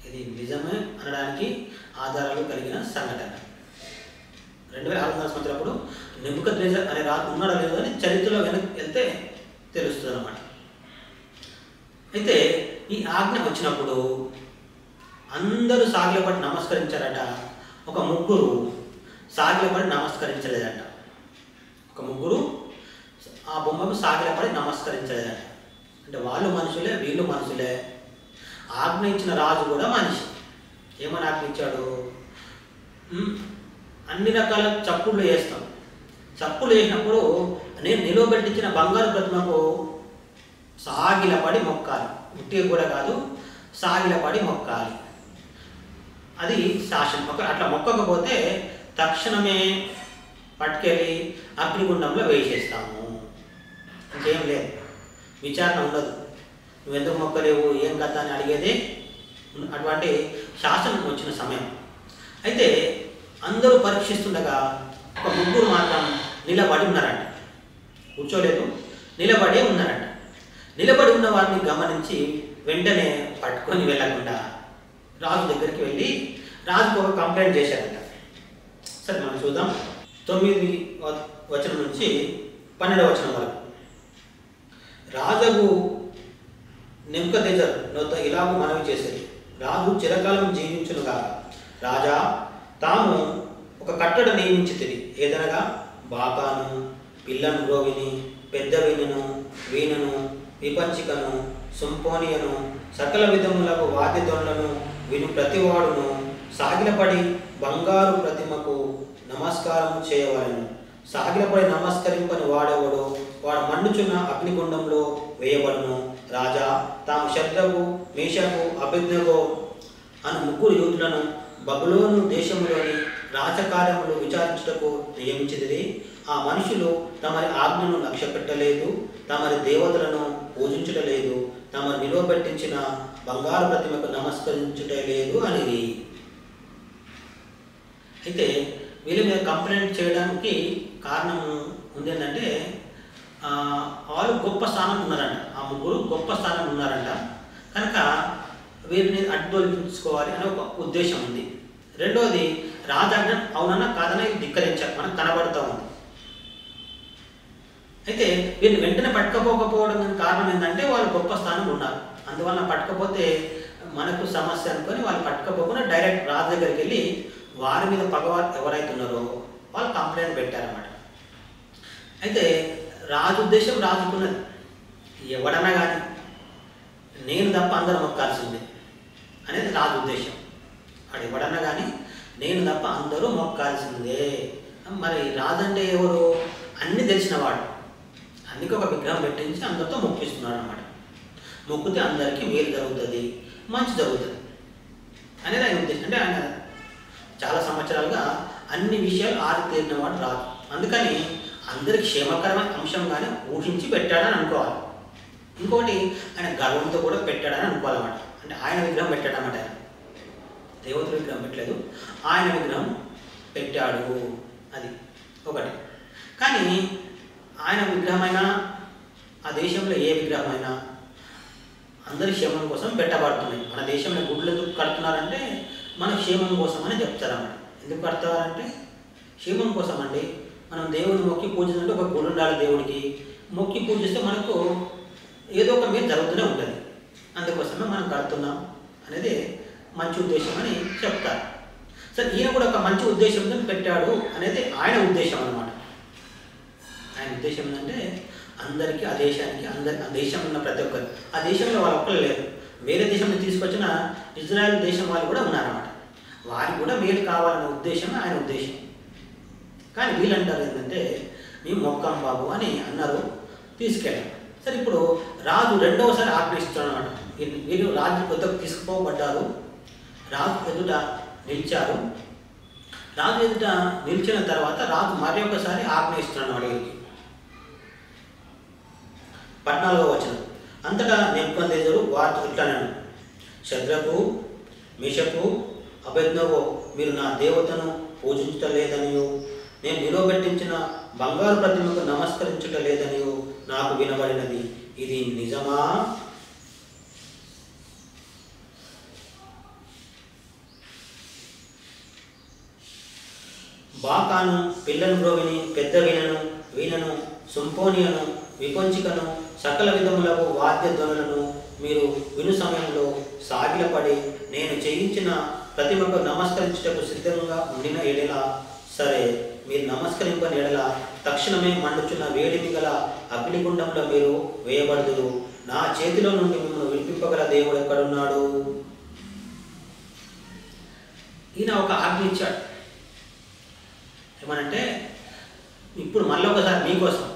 ఇది నిజమే అనడానికి ఆధారాలు కలిగిన సంఘటన. 2600 సంవత్సరాలప్పుడు నెబుకద్నెజర్ అనే రాజు ఉన్నాడో లేదో అని చరిత్రలో వెళ్తే తెలుస్తుంది అన్నమాట. అయితే ఈ ఆజ్ఞ వచ్చినప్పుడు అందరూ సాగిలపడి నమస్కరించారట. ఒక ముగ్గురు సాగిలపడి నమస్కరించలేదట. ఒక ముగ్గురు ఆ బొమ్మకు సాగిలపడి నమస్కరించలేదట. అంటే వాళ్ళు మనుషులే, వీళ్ళు మనుషులే. ఆజ్ఞ ఇచ్చిన రాజు కూడా మనిషి. ఏమని ఆజ్ఞ ఇచ్చాడు? అన్ని రకాల చప్పుళ్ళు వేస్తాం. చప్పులు వేసినప్పుడు నేను నిలువబెట్టించిన బంగారు ప్రతిమకు సాగిలపడి మొక్కాలి. ఉట్టిగా కూడా కాదు, సాగిలపడి మొక్కాలి. అది శాసనం. అట్లా మొక్కకపోతే తక్షణమే పట్టుకెళ్ళి అగ్నిగుండంలో వేసేస్తాము. ఇంకేం లేదు, విచారణ ఉండదు. నువ్వెందుకు మొక్కలేవు, ఏం కదా అని అడిగేది. అటువంటి శాసనం వచ్చిన సమయం. అయితే అందరూ పరీక్షిస్తుండగా ఒక ముగ్గురు మాత్రం నిలబడి ఉన్నారంట. కూర్చోలేదు, నిలబడే ఉన్నారంట. నిలబడి ఉన్న వారిని గమనించి వెంటనే పట్టుకొని వెళ్ళకుండా రాజు దగ్గరికి వెళ్ళి రాజుకు ఒక కంప్లైంట్ చేశారంట. సరే మనం చూద్దాం. 9వ వచనం నుంచి 12వ వచనం వరకు. రాజుకు నెబుకద్నెజరు నొద్ద ఇలాగూ మనవి చేసేది, రాజు చిరకాలం జీవించునుగా. రాజా, తాము ఒక కట్టడ నియమించితిరి. ఏదనగా బాకాను, పిల్లను గ్రోవిని, పెద్ద వీణను, వీణను, విపంచికను, సుంపోనియను, సకల విధములకు వాద్యధ్వనులను విను ప్రతివాడును సాగిలపడి బంగారు ప్రతిమకు నమస్కారము చేయవలెను. సాగిలపడి నమస్కరింపని వాడెవడో వాడు మండుచున్న అగ్నిగుండంలో వేయబడును. రాజా, తాము శద్రకు, మేషకు, అబేద్నెగో అను ముగ్గురు యూదులను బబులోను దేశంలోని రాజకార్యములు విచారించుటకు నియమించితిరి. ఆ మనుషులు తమరి ఆజ్ఞను లక్ష్యపెట్టలేదు, తమరి దేవతలను పూజించుటలేదు, తమ నిలువబెట్టించిన బంగారు ప్రతిమకు నమస్కరించుటలేదు అనేది. అయితే వీళ్ళ మీద కంప్లైంట్ చేయడానికి కారణం ఉంది ఏంటంటే వాళ్ళు గొప్ప స్థానం ఉన్నారంట. ఆ ముగ్గురు గొప్ప స్థానం ఉన్నారంట. కనుక వీరిని అడ్డొలిపించుకోవాలి అనే ఒక ఉద్దేశం ఉంది. రెండవది, రాజాజ్ఞ అవునన్నా కాదన్నా ధిక్కరించారు, మనకు కనబడుతూ ఉంది. అయితే వీరిని వెంటనే పట్టుకపోకపోవడం కారణం ఏంటంటే వాళ్ళు గొప్ప స్థానం ఉన్నారు. అందువల్ల పట్టుకపోతే మనకు సమస్య అనుకొని వాళ్ళు పట్టుకపోకుండా డైరెక్ట్ రాజు దగ్గరికి వెళ్ళి వారి మీద పగవారు ఎవరైతే ఉన్నారో వాళ్ళు కంప్లైంట్ పెట్టారన్నమాట. అయితే రాజు ఉద్దేశం రాజుకున్నది, ఎవడన్నా కానీ నేను తప్ప అందరూ మొక్కాల్సిందే అనేది రాజు ఉద్దేశం. వాడు ఎవడన్నా కానీ నేను తప్ప అందరూ మొక్కాల్సిందే. మరి రాజు అంటే ఎవరు? అన్నీ తెలిసినవాడు. అందుకే ఒక విగ్రహం పెట్టించి అందరితో మొక్కిస్తున్నాడు అన్నమాట. మొక్కితే అందరికీ మేలు జరుగుతుంది, మంచి జరుగుతుంది అనేది ఆయన ఉద్దేశం. అంటే ఆయన చాలా సంవత్సరాలుగా అన్ని విషయాలు ఆరితేరినవాడు రాజు. అందుకని అందరికి క్షేమకరమైన అంశంగానే ఊహించి పెట్టాడని అనుకోవాలి. ఇంకోటి, ఆయన గర్వంతో కూడా పెట్టాడని అనుకోవాలన్నమాట. అంటే ఆయన విగ్రహం పెట్టాడన్నమాట. ఆయన దేవతల విగ్రహం పెట్టలేదు, ఆయన విగ్రహం పెట్టాడు. అది ఒకటి. కానీ ఆయన విగ్రహమైనా, ఆ దేశంలో ఏ విగ్రహమైనా అందరి క్షేమం కోసం పెట్టబడుతున్నాయి. మన దేశంలో గుడ్లు ఎందుకు కడుతున్నారంటే మన క్షేమం కోసం అని చెప్తారన్నమాట. ఎందుకు కడతారంటే క్షేమం కోసం అండి. మనం దేవుడిని మొక్కి పూజిస్తుంటే ఒక గుడి ఉండాలి. దేవుడికి మొక్కి పూజిస్తే మనకు ఏదో ఒక మీద జరుగుతూనే ఉంటుంది. అందుకోసమే మనం కడుతున్నాం అనేది మంచి ఉద్దేశం అని చెప్తారు. సరే, ఈయన కూడా ఒక మంచి ఉద్దేశంతో పెట్టాడు అనేది ఆయన ఉద్దేశం అన్నమాట. ఆయన ఉద్దేశం ఏంటంటే అందరికీ, ఆ దేశానికి, ఆ దేశంలో ఉన్న ప్రతి ఒక్కరు, ఆ దేశంలో వాళ్ళు ఒక్కరు లేరు, వేరే దేశం నుంచి తీసుకొచ్చిన ఇజ్రాయెల్ దేశం వాళ్ళు కూడా ఉన్నారన్నమాట. వారికి కూడా మేలు కావాలనే ఉద్దేశం ఆయన ఉద్దేశం. కానీ వీళ్ళంటారు ఏంటంటే మేము మొక్కం బాబు అని అన్నారు, తీసుకెళ్ళారు. సరే, ఇప్పుడు రాజు రెండవసారి ఆజ్ఞిస్తున్నాడు అన్నమాట. వీళ్ళు రాజు కొత్తకు తీసుకుపోబడ్డారు, రాజు ఎదుట నిలిచారు. రాజు ఎదుట నిలిచిన తర్వాత రాజు మరి ఒకసారి ఆజ్ఞయిస్తున్నాడు అడిగి. 14వ వచనం. అంతటా నెబుకద్నెజరు వారితో ఇట్లనెను, శద్రకు, మేషకు, అబేద్నెగో, మీరు నా దేవతను పూజించటలేదనియు నేను నిలవబెట్టించిన బంగారు ప్రతిమకు నమస్కరించటలేదనియు నాకు వినబడినది. ఇది నిజమా? బాకాను, పిల్లను బ్రోవిని, పెద్ద వీణను, సుంపోనియను, విపంచికను, సకల విధములకు వాద్యధ్వనులను మీరు విను సమయంలో సాగిలపడి నేను చేయించిన ప్రతిమకు నమస్కరించుటకు సిద్ధంగా ఉండిన ఎడల సరే, మీరు నమస్కరింపని ఎడల తక్షణమే మండుచున్న వేడిమి గల అగ్నిగుండంలో మీరు వేయబడుదురు. నా చేతిలో నుండి మిమ్మల్ని విడిపింపగల దేవుడు ఎక్కడున్నాడు? ఈయన ఒక ఆజ్ఞ ఇచ్చాడు. ఏమనంటే, ఇప్పుడు మళ్ళీ ఒకసారి మీకోసం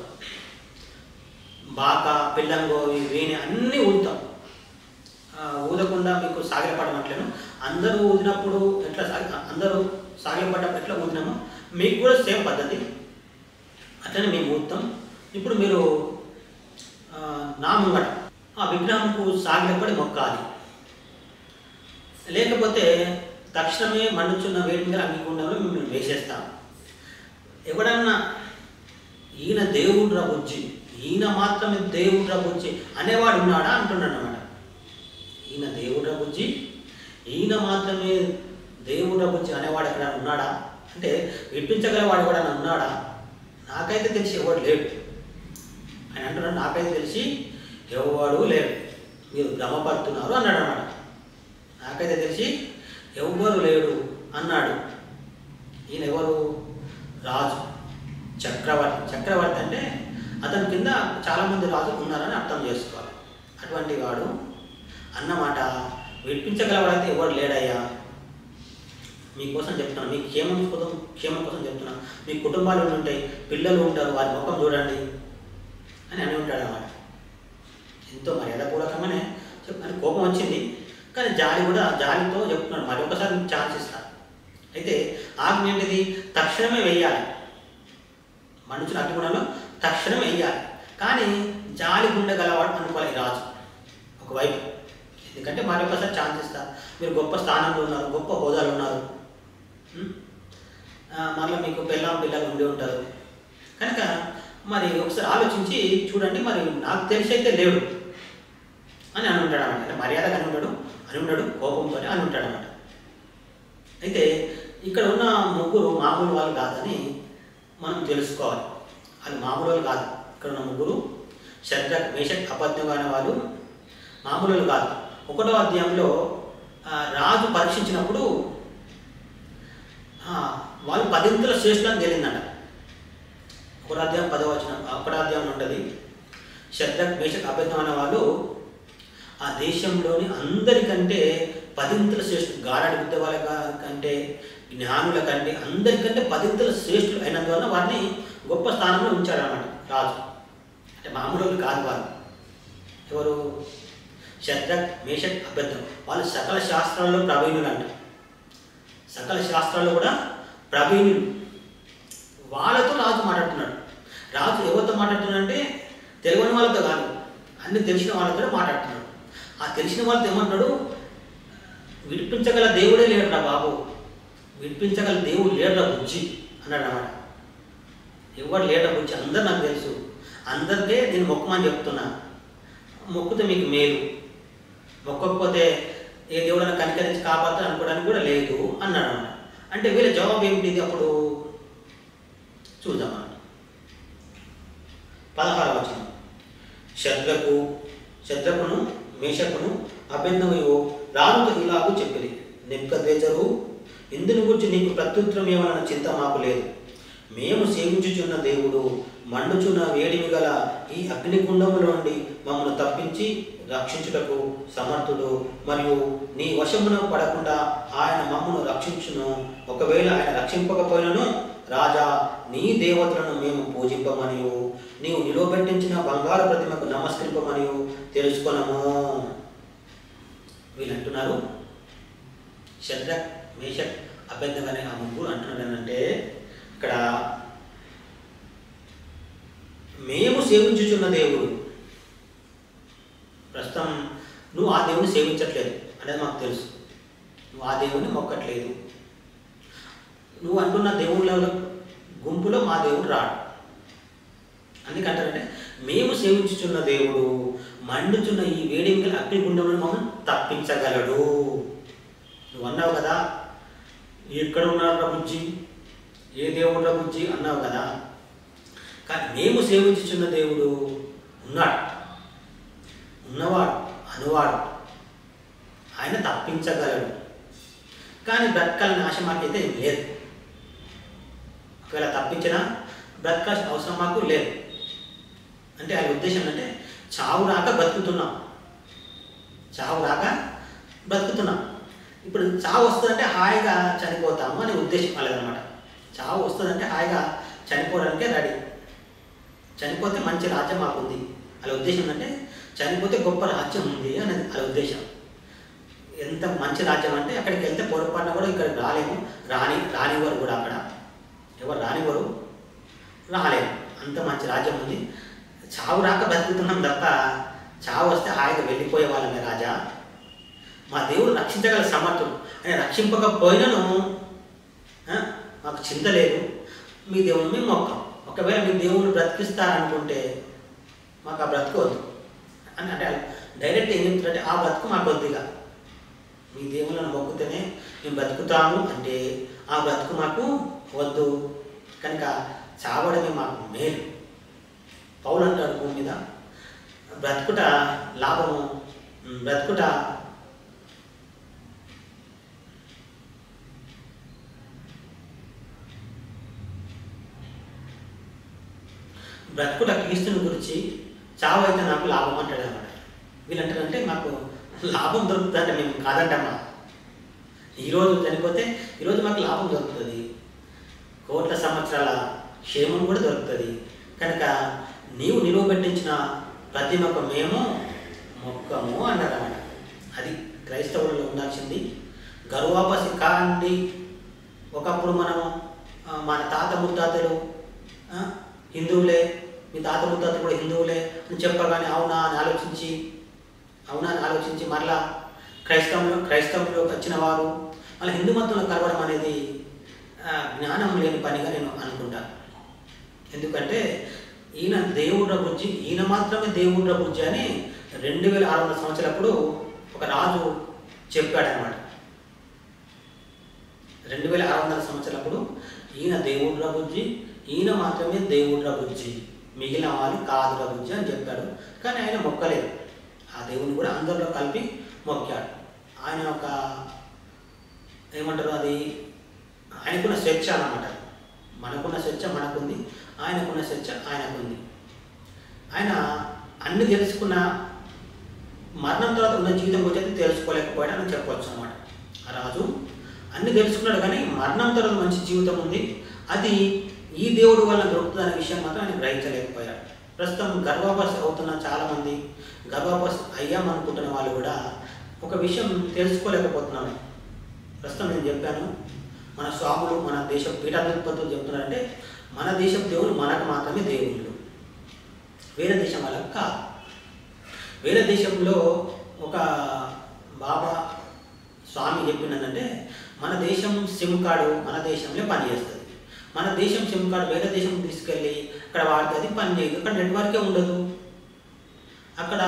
బాకా, పిల్లంగో, వీణ అన్నీ ఊదుతాం. ఊదకుండా మీకు సాగిలపడమట్లేను. అందరూ ఊదినప్పుడు ఎట్లా అందరూ సాగిలపడ్డప్పుడు ఎట్లా ఊదినామో మీకు కూడా సేమ్ పద్ధతి అట్లనే మేము ఊదుతాం. ఇప్పుడు మీరు నా ముంగట ఆ విగ్రహంకు సాగిలపడి మొక్కాలి, లేకపోతే తక్షణమే మండుచున్న వేడి మీద అగ్నిగుండంలో మిమ్మల్ని వేసేస్తాం. ఎవడన్నా ఈయన దేవుడు రబుజ్జి, ఈయన మాత్రమే దేవుడు రబుజ్జి అనేవాడు ఉన్నాడా అంటున్నాడు అన్నమాట. ఈయన దేవుడు రబుజ్జి, ఈయన మాత్రమే దేవుడు రబుజ్జి అనేవాడు ఎక్కడ ఉన్నాడా అంటే వినిపించగలవాడు కూడా ఉన్నాడా? నాకైతే తెలిసి ఎవడు లేడు ఆయన అంటున్నాడు. నాకైతే తెలిసి ఎవడు లేడు, మీరు భ్రమపడుతున్నారు అన్నాడు అన్నమాట. నాకైతే తెలిసి ఎవ్వరు లేడు అన్నాడు. ఈయన ఎవరు? రాజు, చక్రవర్తి. చక్రవర్తి అంటే అతని కింద చాలామంది రాజులు ఉన్నారని అర్థం చేసుకోవాలి. అటువంటి వాడు అన్నమాట విడిపించగలవాడైతే ఎవరు లేడయ్యా. మీకోసం చెప్తున్నాను, మీ క్షేమం కోసం చెప్తున్నాను. మీ కుటుంబాలు ఉంటాయి, పిల్లలు ఉంటారు, వారి ముఖం చూడండి అని ఉంటాడు అన్నమాట. ఎంతో మర్యాదపూర్వకంగానే చెప్తాను. కోపం వచ్చింది కానీ జాలితో చెప్తున్నాడు, మరి ఒకసారి మీకు ఛాన్స్ ఇస్తాను. అయితే ఆజ్ఞ ఏంటిది? తక్షణమే వెయ్యాలి, మనుషులు అగ్నిగుండంలో తక్షణమే వెయ్యాలి. కానీ జాలి గుండె గలవాడు అనుకోవాలి రాజు ఒకవైపు. ఎందుకంటే మరి ఒకసారి ఛాన్స్ ఇస్తా, మీరు గొప్ప స్థానంలో ఉన్నారు, గొప్ప హోదాలు ఉన్నారు, మళ్ళీ మీకు పిల్లలు ఉండి ఉంటారు కనుక మరి ఒకసారి ఆలోచించి చూడండి, మరి నాకు తెలిసి అయితే లేడు అని ఉంటాడు అన్నమాట. అంటే మర్యాదగా అని ఉన్నాడు, కోపంతో అని ఉంటాడు అన్నమాట. అయితే ఇక్కడ ఉన్న ముగ్గురు మామూలు వాళ్ళు కాదని మనం తెలుసుకోవాలి. వాళ్ళు మామూలు వాళ్ళు కాదు. ఇక్కడ ఉన్న ముగ్గురు శద్రక్, మేషక్, అబేద్నెగో అనే వాళ్ళు మామూలు కాదు. 1వ అధ్యాయంలో రాజు పరీక్షించినప్పుడు వాళ్ళు 10 శ్రేష్ఠులని తేలిందంట. 1వ అధ్యాయం 10వ వచనం, 1వ అధ్యాయం ఉంటుంది. శద్రక్, మేషక్, అబేద్నెగో అనే వాళ్ళు ఆ దేశంలోని అందరికంటే 10 శ్రేష్ఠులు, గారడి విద్య వాళ్ళ కంటే, జ్ఞానుల కంటే, అందరికంటే 10 శ్రేష్ఠులు అయినందువల్ల వారిని గొప్ప స్థానంలో ఉంచాడన్నమాట రాజు. అంటే మామూలు కాదు వారు. ఎవరు? శద్రక్, మేషక్, అబేద్నెగో. వాళ్ళు సకల శాస్త్రాల్లో ప్రవీణులు అంట. సకల శాస్త్రాల్లో కూడా ప్రవీణులు. వాళ్ళతో రాజు మాట్లాడుతున్నాడు. రాజు ఎవరితో మాట్లాడుతున్నాడంటే తెలియని వాళ్ళతో కాదు, అన్ని తెలిసిన వాళ్ళతో మాట్లాడుతున్నాడు. ఆ తెలిసిన వాళ్ళతో ఏమంటున్నాడు? విడిపించగల దేవుడే లేడురా బాబు, విడిపించగల దేవుడు లేడురా బుజ్జి అన్నాడు అన్నమాట. ఎవరు లేడురా బుజ్జి, అందరు నాకు తెలుసు, అందరికీ నేను మొక్కమని చెప్తున్నా, మొక్కుతే మీకు మేలు, మొక్కకపోతే ఏ దేవుడైనా కనికరించి కాపాడుతా అనుకోవడానికి కూడా లేదు అన్నాడు అన్నమాట. అంటే వీళ్ళ జవాబు ఏమిటిది? అప్పుడు చూద్దాం. 16వ వచనం. శద్రకును, మేషకును, అబేద్నెగో రాజుతో ఇలాగూ చెప్పింది, నెబుకద్నెజరు, ఇందుని గురించి నీకు ప్రత్యుత్తరం ఏమన్న చింత మాకు లేదు. మేము సేవించుచున్న దేవుడు మండుచున్న వేడిమి గల ఈ అగ్నిగుండములో నుండి మమ్మల్ని తప్పించి రక్షించుటకు సమర్థుడు, మరియు నీ వశమున పడకుండా ఆయన మమ్మను రక్షించును. ఒకవేళ ఆయన రక్షింపకపోయినను రాజా, నీ దేవతలను మేము పూజింపమనియు నీవు నిలువబెట్టించిన బంగారు ప్రతిమకు నమస్కరింపమనియు తెలుసుకొనము. వీళ్ళు అంటున్నారు, షద్రక్, మేషక్, అబేద్నెగో అనే ఆ ముగ్గురు అంటున్నారు ఏంటంటే, ఇక్కడ మేము సేవించుచున్న దేవుడు, ప్రస్తుతం నువ్వు ఆ దేవుని సేవించట్లేదు అనేది మాకు తెలుసు. నువ్వు ఆ దేవుని మొక్కట్లేదు. నువ్వు అంటున్న దేవుళ్ళ గుంపులో మా దేవుడు రాడు. అందుకంటారంటే, మేము సేవించుచున్న దేవుడు మండుచున్న ఈ వేడి గల అగ్నిగుండంలో మమ్మల్ని తప్పించగలడు. నువ్వు అన్నావు కదా, ఎక్కడ ఉన్నారు బుజ్జి, ఏ దేవుడు బుజ్జి అన్నావు కదా. కానీ మేము సేవించుచున్న దేవుడు ఉన్నాడు, ఉన్నవాడు, అనువాడు, ఆయన తప్పించగలడు. కానీ బ్రతకాలని ఆశ మాకైతే లేదు. ఒకవేళ తప్పించినా బ్రతకాల్సిన అవసరం మాకు లేదు. అంటే ఆయన ఉద్దేశం అంటే, చావు రాక బ్రతుకుతున్నాం, చావు రాక బ్రతుకుతున్నాం. ఇప్పుడు చావు వస్తుందంటే హాయిగా చనిపోతాము అనే ఉద్దేశం వాళ్ళదనమాట. చావు వస్తుందంటే హాయిగా చనిపోవడానికే రెడీ. చనిపోతే మంచి రాజ్యం మాకుంది అలా ఉద్దేశం. అంటే చనిపోతే గొప్ప రాజ్యం ఉంది అనేది అలా ఉద్దేశం. ఎంత మంచి రాజ్యం అంటే, అక్కడికి వెళ్తే పొరపాటున కూడా ఇక్కడికి రాలేము, రానివ్వరు కూడా. అక్కడ ఎవరు రానివ్వరు, రాలేము. అంత మంచి రాజ్యం ఉంది. చావు రాక బ్రతుకుతున్నాం తప్ప చావు వస్తే హాయిగా వెళ్ళిపోయే వాళ్ళమే రాజా. మా దేవుడు రక్షించగల సమర్థుడు. ఆయన రక్షింపకపోయినను మాకు చింత లేదు. మీ దేవుని మేము మొక్కం. ఒకవేళ మీ దేవుడు బ్రతికిస్తారనుకుంటే మాకు ఆ బ్రతుకు వద్దు అని అంటే డైరెక్ట్ ఏం చెప్తారంటే, ఆ బ్రతుకు మాకు వద్దుగా. మీ దేవుళ్ళను మొక్కుతేనే మేము బ్రతుకుతాము అంటే ఆ బ్రతుకు మాకు వద్దు. కనుక చావడమే మాకు మేలు. పౌలు అంటాడు, భూమి మీద బ్రతుకుట లాభము, బ్రతుకుట క్రీస్తుని గురించి, చావు అయితే నాకు లాభం అంటాడు అన్నమాట. వీళ్ళంటారంటే మాకు లాభం దొరుకుతుందంటే మేము కాదంటమ్మా. ఈరోజు చనిపోతే ఈరోజు మాకు లాభం దొరుకుతుంది, కోట్ల సంవత్సరాల క్షేమం కూడా దొరుకుతుంది. కనుక నీవు నిలువబెట్టించిన ప్రతిమకు మేము మొక్కము అన్నారన్నమాట. అది క్రైస్తవులలో ఉండాల్సింది. గర్వాపసి కాండి. ఒకప్పుడు మనము మన తాత ముత్తాతలు హిందువులే, మీ తాత ముత్తాతలు కూడా హిందువులే అని చెప్పగానే అవునా అని ఆలోచించి మరలా క్రైస్తవంలోకి వచ్చిన వారు మళ్ళీ హిందూ మతంలో కలవడం అనేది జ్ఞానం లేని పనిగా నేను అనుకుంటాను. ఎందుకంటే ఈయన దేవుడ్ర బుజ్జి, ఈయన మాత్రమే దేవుడ్ర బుజ్జి అని 2600 సంవత్సరాలప్పుడు ఒక రాజు చెప్పాడనమాట. 2600 సంవత్సరాలప్పుడు ఈయన దేవుడ్ర బుజ్జి, ఈయన మాత్రమే దేవుడ్ర బుజ్జి, మిగిలిన వాళ్ళు కాదురా బుజ్జి అని చెప్పాడు. కానీ ఆయన మొక్కలేదు. ఆ దేవుని కూడా అందరిలో కలిపి మొక్కాడు. ఆయన ఒక ఏమంటారు, అది ఆయనకున్న స్వేచ్ఛ అన్నమాట. మనకున్న స్వేచ్ఛ మనకుంది, ఆయనకున్న స్వేచ్ఛ ఆయనకుంది. ఆయన అన్ని తెలుసుకున్న మరణం తర్వాత ఉన్న జీవితం గురించి తెలుసుకోలేకపోయాడని చెప్పవచ్చు అన్నమాట. ఆ రాజు అన్ని తెలుసుకున్నాడు కానీ మరణం తర్వాత మంచి జీవితం ఉంది, అది ఈ దేవుడు వల్ల దొరుకుతుందనే విషయం మాత్రం ఆయన గ్రహించలేకపోయాడు. ప్రస్తుతం గర్భాపసి అవుతున్న చాలామంది, గర్భాపసి అయ్యామనుకుంటున్న వాళ్ళు కూడా ఒక విషయం తెలుసుకోలేకపోతున్నాడు. ప్రస్తుతం నేను చెప్పాను, మన స్వాములు, మన దేశ పీఠాధిపతులు చెప్తున్నారంటే మన దేశం దేవుడు మనకు మాత్రమే దేవుళ్ళు, వేరే దేశం వాళ్ళకి కాదు. వేరే దేశంలో ఒక బాబా స్వామి చెప్పిందంటే, మన దేశం సిమ్ కార్డు మన దేశంలో పనిచేస్తుంది. మన దేశం సిమ్ కార్డు వేరే దేశం తీసుకెళ్ళి అక్కడ వాడితే అది పని చేయదు. అక్కడ నెట్వర్కే ఉండదు, అక్కడ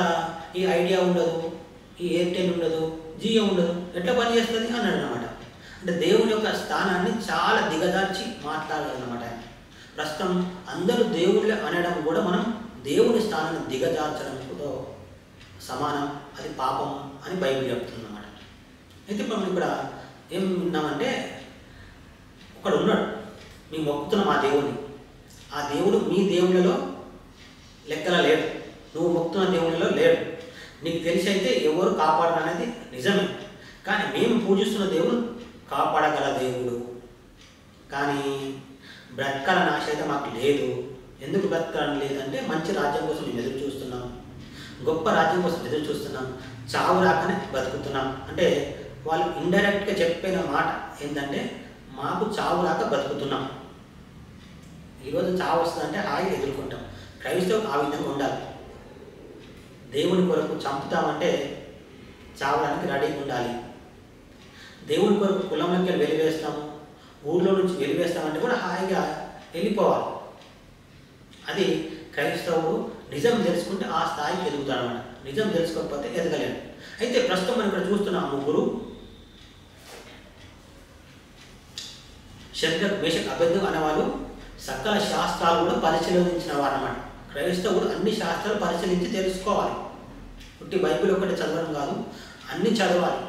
ఈ ఐడియా ఉండదు, ఈ ఎయిర్టెల్ ఉండదు, జియో ఉండదు, ఎట్లా పని చేస్తుంది అన్నాడు అనమాట. అంటే దేవుని యొక్క స్థానాన్ని చాలా దిగజార్చి మాట్లాడాలన్నమాట. ప్రస్తుతం అందరూ దేవుళ్ళే అనడం కూడా మనం దేవుని స్థానాన్ని దిగజార్చడంతో సమానం, అది పాపం అని బైబిల్ చెప్తుంది అన్నమాట. అయితే మనం ఇక్కడ ఏం విన్నామంటే, ఒకడు ఉన్నాడు, మేము మొక్కుతున్నాం ఆ దేవుడిని, ఆ దేవుడు మీ దేవుళ్ళలో లెక్కల లేడు. నువ్వు మొక్కుతున్న దేవునిలో లేడు. నీకు తెలిసి అయితే ఎవరు కాపాడరు అనేది నిజమే. కానీ మేము పూజిస్తున్న దేవుడు కాపాడగల దేవుడు. కానీ బ్రతకాలని ఆశ అయితే మాకు లేదు. ఎందుకు బ్రతకాలని లేదంటే మంచి రాజ్యం కోసం మేము ఎదురు చూస్తున్నాం, గొప్ప రాజ్యం కోసం ఎదురు చూస్తున్నాం, చావు రాకనే బతుకుతున్నాం. అంటే వాళ్ళు ఇండైరెక్ట్గా చెప్పిన మాట ఏంటంటే మాకు చావు రాక బతుకుతున్నాం. ఈరోజు చావు వస్తుందంటే హాయిగా ఎదుర్కొంటాం. క్రైస్తవులు ఆ విధంగా ఉండాలి. దేవుని కొరకు చంపుతామంటే చావడానికి రెడీగా ఉండాలి. దేవుని కొరకు కులంలోకి వెళ్ళి వెలివేస్తాము, ఊళ్ళో నుంచి వెలివేస్తామంటే కూడా హాయిగా వెళ్ళిపోవాలి. అది క్రైస్తవుడు నిజం తెలుసుకుంటే ఆ స్థాయికి ఎదుగుతాడన్నమాట. నిజం తెలుసుకోకపోతే ఎదగలేడు. అయితే ప్రస్తుతం మనం ఇక్కడ చూస్తున్న ముగ్గురు షద్రక్ మేషక్ అబేద్నెగో అనేవాళ్ళు సకల శాస్త్రాలు కూడా పరిశీలించిన వారు అన్నమాట. క్రైస్తవుడు అన్ని శాస్త్రాలు పరిశీలించి తెలుసుకోవాలి. పుట్టి బైబిల్ ఒకటి చదవడం కాదు, అన్నీ చదవాలి.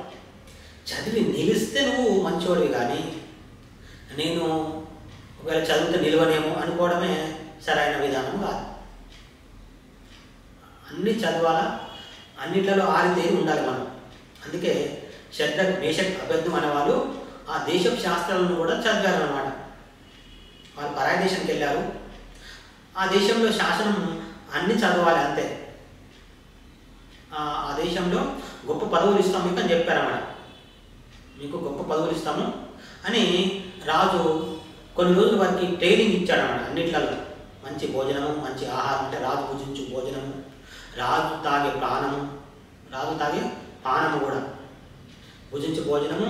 చదివి నిలిస్తే నువ్వు మంచివాడివి. కానీ నేను ఒకవేళ చదివితే నిలవనేమో అనుకోవడమే సరైన విధానం కాదు. అన్నీ చదవాలా, అన్నిట్లలో ఆరితేరి ఉండాలి మనం. అందుకే షద్రక్ మేషక్ అబేద్నెగో అనేవాళ్ళు ఆ దేశపు శాస్త్రాలను కూడా చదివారు అన్నమాట. వాళ్ళు పరాయి దేశానికి వెళ్ళారు. ఆ దేశంలో శాసనం అన్నీ చదవాలి అంతే. ఆ దేశంలో గొప్ప పదవులు ఇస్తాం మీకు అని చెప్పారన్నమాట. మీకు గొప్ప పదవులు ఇస్తాము అని రాజు కొన్ని రోజులు వారికి ట్రైనింగ్ ఇచ్చాడన్నమాట. అన్నిట్లలో మంచి భోజనము, మంచి ఆహారం, అంటే రాజు భుజించు భోజనము, రాజు తాగే పానము కూడా, భుజించు భోజనము,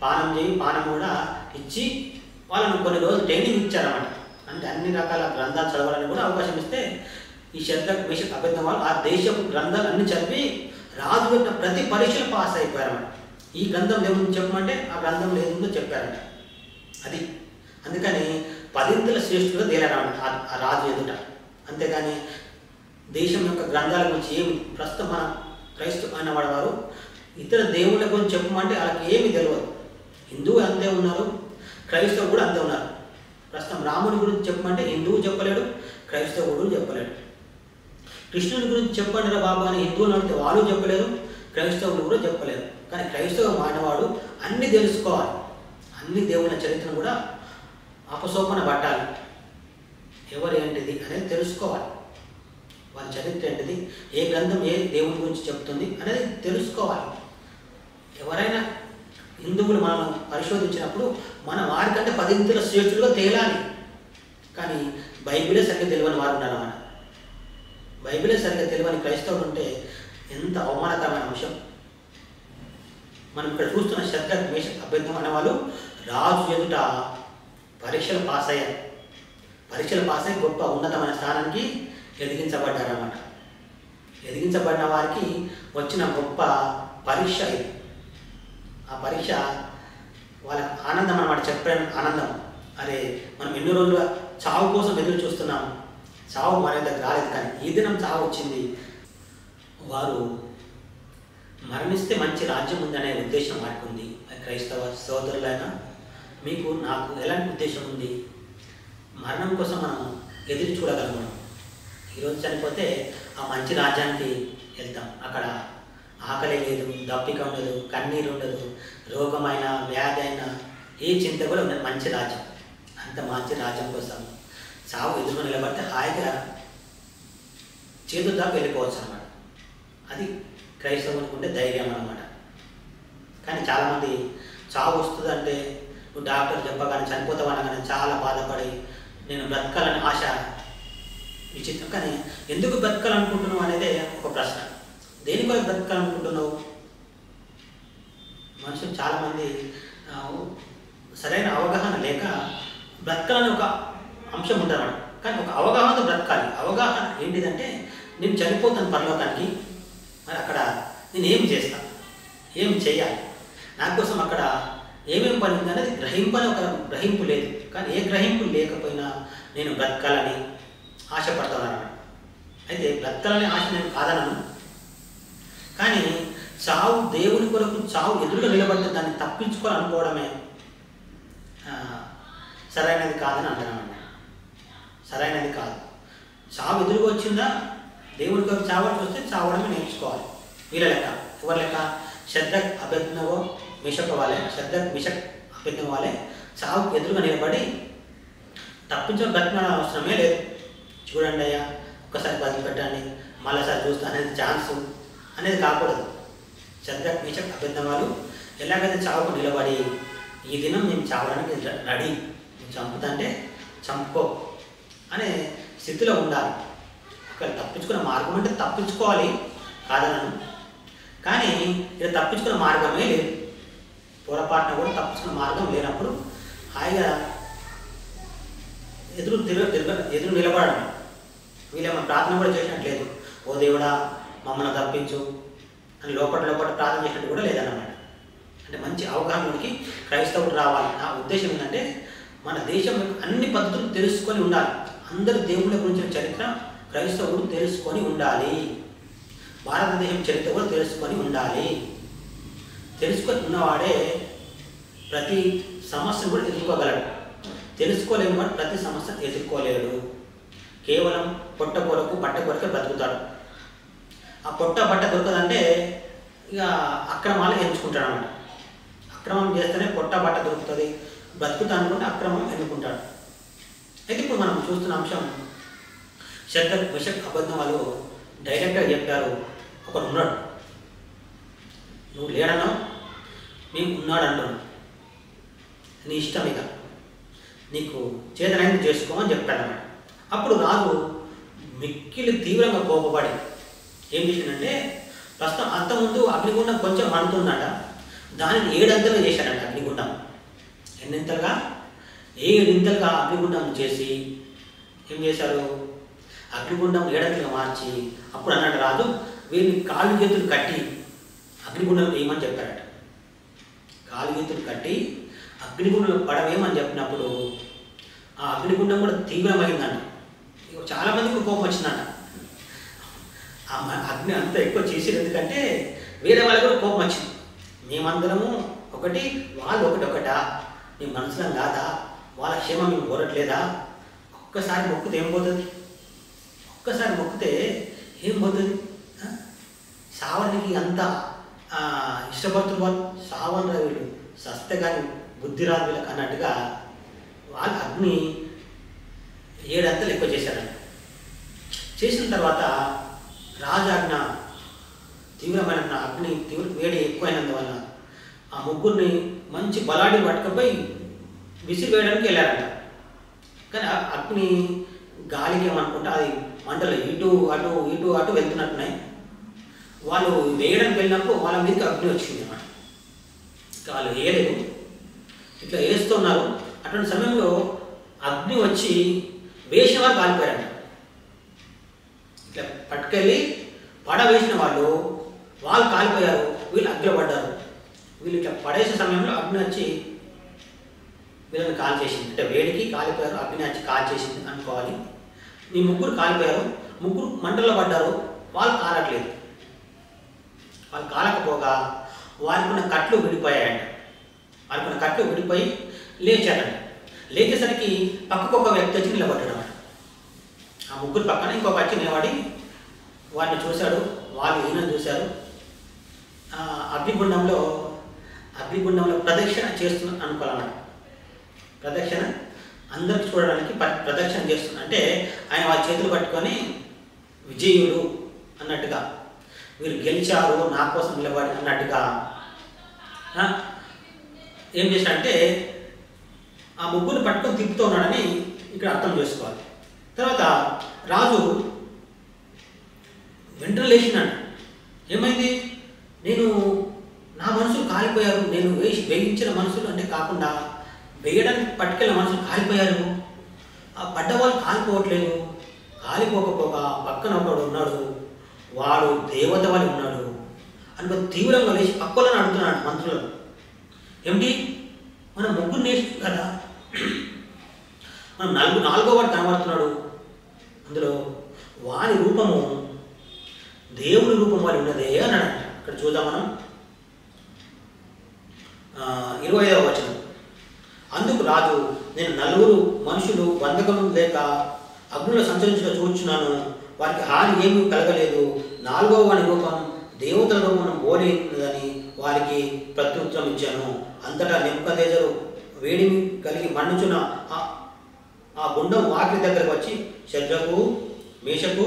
పానం కూడా ఇచ్చి వాళ్ళను కొన్ని రోజులు ట్రైనింగ్ ఇచ్చారన్నమాట. అంటే అన్ని రకాల గ్రంథాలు చదవాలని కూడా అవకాశం ఇస్తే ఈ షద్రక్ మేషక్ అబేద్నెగో వాళ్ళు ఆ దేశపు గ్రంథాలు అన్ని చదివి రాజు పెట్టిన ప్రతి పరీక్షలు పాస్ అయిపోయారన్నమాట. ఈ గ్రంథం ఏముంది చెప్పమంటే ఆ గ్రంథంలో ఏముందో చెప్పారంట. అది అందుకని 10 శ్రేష్ఠులుగా తేలారన్నమాట ఆ రాజు ఎదుట. అంతేగాని దేశం యొక్క గ్రంథాల గురించి ఏమి ప్రస్తుతం మన క్రైస్తవ అయిన వారు ఇతర దేవుళ్ళ గురించి చెప్పమంటే వాళ్ళకి ఏమి తెలియదు. హిందువు అంతే ఉన్నారు, క్రైస్తవులు కూడా అంతే ఉన్నారు. ప్రస్తుతం రాముడి గురించి చెప్పమంటే హిందువు చెప్పలేడు, క్రైస్తవుడు చెప్పలేడు. కృష్ణుడి గురించి చెప్పండి రా బాబు అని హిందువులు అడిగితే వాళ్ళు చెప్పలేరు, క్రైస్తవులు కూడా చెప్పలేరు. కానీ క్రైస్తవ మానవాడు అన్నీ తెలుసుకోవాలి. అన్ని దేవుళ్ళ చరిత్రను కూడా అపసోపన పట్టాలి. ఎవరు ఏంటిది అనేది తెలుసుకోవాలి. వాళ్ళ చరిత్ర ఏంటిది, ఏ గ్రంథం ఏ దేవుని గురించి చెప్తుంది అనేది తెలుసుకోవాలి. ఎవరైనా హిందువులు మనం పరిశోధించినప్పుడు మన వారికంటే 10 శ్రేష్ఠులుగా తేలాలి. కానీ బైబిలే సరిగ్గా తెలియని వారు ఉన్నారన్నమాట. బైబిలే సరిగ్గా తెలియని క్రైస్తవులు ఉంటే ఎంత అవమానకరమైన అంశం. మనం ఇక్కడ చూస్తున్న షద్రక్ మేషక్ అబేద్నెగో అనేవాళ్ళు రాజు ఎదుట పరీక్షలు పాస్ అయ్యారు. పరీక్షలు పాస్ అయ్యి గొప్ప ఉన్నతమైన స్థానానికి ఎదిగించబడ్డారన్నమాట. ఎదిగించబడిన వారికి వచ్చిన గొప్ప పరీక్ష ఇది. ఆ పరీక్ష వాళ్ళకి ఆనందం అన్నమాట. చెప్పలేని ఆనందం. అరే మనం ఎన్నో రోజులుగా చావు కోసం ఎదురు చూస్తున్నాము, చావు మన దగ్గర రాలేదు, కానీ ఈ దినం చావు వచ్చింది. వారు మరణిస్తే మంచి రాజ్యం ఉందనే ఉద్దేశం వారికి ఉంది. క్రైస్తవ సోదరులైనా మీకు నాకు ఎలాంటి ఉద్దేశం ఉంది? మరణం కోసం మనం ఎదురు చూడగలము. ఈరోజు చనిపోతే ఆ మంచి రాజ్యానికి వెళ్తాం. అక్కడ ఆకలి లేదు, దప్పిక ఉండదు, కన్నీరు ఉండదు, రోగమైన వ్యాధి అయినా ఏ చింత కూడా ఉండదు. మంచి రాజ్యం. అంత మంచి రాజ్యం కోసం చావు ఎదురు నిలబడితే హాయిగా చేతులు దాకా వెళ్ళిపోవచ్చు అన్నమాట. అది క్రైస్తవునికి ఉండే ధైర్యం అన్నమాట. కానీ చాలామంది చావు వస్తుందంటే నువ్వు డాక్టర్ చెప్పగానే చనిపోతావనగానే చాలా బాధపడి నేను బ్రతకాలని ఆశ విచిత్రం. కానీ ఎందుకు బ్రతకాలనుకుంటున్నావు అనేదే ఒక ప్రశ్న. దేని కొరకు బ్రతకాలనుకుంటున్నావు? మనుషులు చాలామంది సరైన అవగాహన లేక బ్రతకాలని ఒక అంశం ఉందన్నమాట. కానీ ఒక అవగాహనతో బ్రతకాలి. అవగాహన ఏంటిదంటే నేను చనిపోతాను పరలోకానికి, మరి అక్కడ నేను ఏం చేస్తాను, ఏం చేయాలి, నా కోసం అక్కడ ఏమేమి పని ఉంది అనేది ఒక గ్రహింపు లేదు. కానీ ఏ గ్రహింపు లేకపోయినా నేను బ్రతకాలని ఆశపడతాను అన్నమాట. అయితే బ్రతకాలనే ఆశ నేను కాదనను. కానీ చావు దేవుని కొరకు చావు ఎదురుగా నిలబడితే దాన్ని తప్పించుకోవాలనుకోవడమే సరైనది కాదని అంటున్నాను. సరైనది కాదు. చావు ఎదురుగా వచ్చిందా దేవుడి కొరకు చావాల్సి వస్తే చావడమే నేర్చుకోవాలి. వీళ్ళ లెక్క ఎవరి లెక్క? షద్రక్ అబేద్నెగో మేషక్ వాళ్ళే. షద్రక్ మేషక్ అబేద్నెగో వాళ్ళే చావుకు ఎదురుగా నిలబడి తప్పించడం బ్రతిమలాడ అవసరమే లేదు. చూడండి అయ్యా, ఒక్కసారి బతికి పెట్టండి, మళ్ళీసారి చూస్తా అనేది ఛాన్స్ అనేది కాకూడదు. షద్రక్ మేషక్ అబేద్నెగో వాళ్ళు ఎలాగైతే చావుకు నిలబడి ఈ దినం నేను చావడానికి రెడీ, నేను చంపుతుంటే చంపుకో అనే స్థితిలో ఉండాలి. ఒకవేళ తప్పించుకునే మార్గం అంటే తప్పించుకోవాలి కాదనను, కానీ ఇది తప్పించుకునే మార్గమే లేదు. పొరపాటున కూడా తప్పించుకునే మార్గం లేనప్పుడు హాయిగా ఎదురు నిలబడడం. వీళ్ళేమో ప్రార్థన కూడా చేసినట్లేదు, ఓ దేవుడా మమ్మల్ని తప్పించు అని లోపల ప్రార్థన చేసినట్టు కూడా లేదన్నమాట. అంటే మంచి అవగాహనకి క్రైస్తవుడు రావాలి. నా ఉద్దేశం ఏంటంటే మన దేశం అన్ని పద్ధతులు తెలుసుకొని ఉండాలి. అందరు దేవుళ్ళ గురించిన చరిత్ర క్రైస్తవుడు తెలుసుకొని ఉండాలి. భారతదేశం చరిత్ర కూడా తెలుసుకొని ఉండాలి. తెలుసుకొని ఉన్నవాడే ప్రతి సమస్యను కూడా ఎదుర్కోగలడు. తెలుసుకోలేని వాడు ప్రతి సమస్యను ఎదుర్కోలేడు. కేవలం పొట్ట కొరకు బట్ట కొరకే బ్రతుకుతాడు. ఆ పొట్ట బట్ట దొరకదంటే ఇక అక్రమాలు ఎంచుకుంటాడు అన్నమాట. అక్రమం చేస్తేనే పొట్ట బట్ట దొరుకుతుంది, బ్రతుకుతా అనుకుంటే అక్రమం ఎన్నుకుంటాడు. అయితే ఇప్పుడు మనం చూస్తున్న అంశం, షద్రక్ మేషక్ అబేద్నెగో వాళ్ళు డైరెక్ట్గా చెప్పారు, ఒకడు ఉన్నాడు, నువ్వు లేడన్నావు, నీకు ఉన్నాడు అంటున్నావు, నీ ఇష్టం, ఇక నీకు చేతనైంది చేసుకోమని చెప్పాడన్నమాట. అప్పుడు రాజు మిక్కిలి తీవ్రంగా కోపపడి ఏం చేసిందంటే, ప్రస్తుతం అంతకుముందు అగ్నిగుండం కొంచెం మండుతుందట, దానిని 7 అంతలుగా చేశాడంట. అగ్నిగుండం ఎన్నింతలుగా? 7 ఇంతలుగా అగ్నిగుండం చేసి ఏం చేశారు? అగ్నిగుండం 7 అంతలుగా మార్చి అప్పుడు అన్నాడు రాజు, వీరిని కాళ్ళు చేతులు కట్టి అగ్నిగుండం వేయమని చెప్పారట. కాళ్ళు చేతులు కట్టి అగ్నిగుండంలో పడవేయమని చెప్పినప్పుడు ఆ అగ్నిగుండం కూడా తీవ్రమైందంట. చాలామందికి కోపం వచ్చిందంట. ఆ అగ్ని అంత ఎక్కువ చేసేది ఎందుకంటే వేరే వాళ్ళకి కూడా కోపం వచ్చింది. మేమందరము ఒకటి, వాళ్ళు ఒకటా, నీ మనసులం కాదా, వాళ్ళ క్షేమం మేము కోరట్లేదా, ఒక్కసారి మొక్కితే ఏం పోతుంది? ఒక్కసారి మొక్కితే ఏం పోతుంది? సావనికి అంత ఇష్టపడుతున్న వాళ్ళు సావన్ వీళ్ళు సస్తే కానీ బుద్ధి రాదు వీళ్ళకి అన్నట్టుగా వాళ్ళ అగ్ని 7 అంతలు ఎక్కువ చేశారంట. చేసిన తర్వాత రాజాజ్ఞ తీవ్రమైన అగ్ని వేడి ఎక్కువైనందువల్ల ఆ ముగ్గురిని మంచి బలాడి పట్టుకపోయి విసిరి వేయడానికి వెళ్ళారంట. కానీ అగ్ని గాలికి ఏమనుకుంటే అది మంటలు ఇటు అటు ఇటు అటు వెళ్తున్నట్టున్నాయి. వాళ్ళు వేయడానికి వెళ్ళినప్పుడు వాళ్ళ మీదకి అగ్ని వచ్చింది అన్నమాట. వాళ్ళు వేయలేదు, ఇట్లా వేస్తున్నారు. అటువంటి సమయంలో అగ్ని వచ్చి వేసిన వారు కాలిపోయారంట. ఇట్లా పట్టుకెళ్ళి పడవేసిన వాళ్ళు కాలిపోయారు, వీళ్ళు అగ్గిలో పడ్డారు. వీళ్ళు ఇట్లా పడేసే సమయంలో అగ్ని వచ్చి వీళ్ళని కాల్ చేసింది. అంటే వేడికి కాలిపోయారు, అగ్ని వచ్చి కాల్ చేసింది అనుకోవాలి. ఈ ముగ్గురు కాలిపోయారు, ముగ్గురు మంటల్లో పడ్డారు, వాళ్ళు కాలట్లేదు. వాళ్ళు కాలకపోగా వారికి ఉన్న కట్లు విడిపోయాయంట. వారికి ఉన్న కట్లు విడిపోయి లేచారంట. లేచేసరికి పక్కకు ఒక వ్యక్తి వచ్చి నిలబడ్డాడు. ఆ ముగ్గురు పక్కన ఇంకొక వచ్చి నిలబడి వారిని చూశాడు, వాళ్ళు ఈయనను చూశారు. అగ్నిగుండంలో ప్రదక్షిణ చేస్తున్నా అనుకోవాలన్నమాట. ప్రదక్షిణ అందరికి చూడడానికి ప్రదక్షిణ చేస్తున్నా అంటే ఆయన వాళ్ళ చేతులు పట్టుకొని విజయుడు అన్నట్టుగా, వీరు గెలిచారు నా కోసం నిలబడి అన్నట్టుగా ఏం చేశాడంటే ఆ ముగ్గురు పట్టుకొని తిప్పుతూ ఉన్నాడని ఇక్కడ అర్థం చేసుకోవాలి. తర్వాత రాజు వెంటనే లేచినాడు. ఏమైంది? నేను నా మనుషులు కాలిపోయారు, నేను వేయించిన మనుషులు అంటే కాకుండా వేయడానికి పట్టుకెళ్ళిన మనుషులు కాలిపోయారు, ఆ పడ్డవాళ్ళు కాలిపోవట్లేదు. కాలిపోకపోగా పక్కన ఒకడు ఉన్నాడు, వాడు దేవత వల్ల ఉన్నాడు అనుకో. తీవ్రంగా లేచి పక్కలను అడుగుతున్నాడు మంత్రులను, ఏమిటి మనం ముగ్గురు నేర్చు కదా, మనం నాలుగో వాడు కనబడుతున్నాడు, అందులో వాని రూపము దేవుని రూపం వారి ఉన్నదే అన్నాడు. ఇక్కడ చూద్దాం మనం 25వ వచనం. అందుకు రాజు, నేను 4 మనుషులు బంధకం లేక అగ్నిలో సంచరించుగా చూచున్నాను, వారికి హాని ఏమీ కలగలేదు. 4వ వాని రూపం దేవతల రూపం పోలేదని వారికి ప్రత్యుత్తరం ఇచ్చాను. అంతటా నెబుకద్నెజరు వేడిమి కలిగి మండుచున్న ఆ గుండం వాకిలి దగ్గరకు వచ్చి, షద్రకు, మేషకు,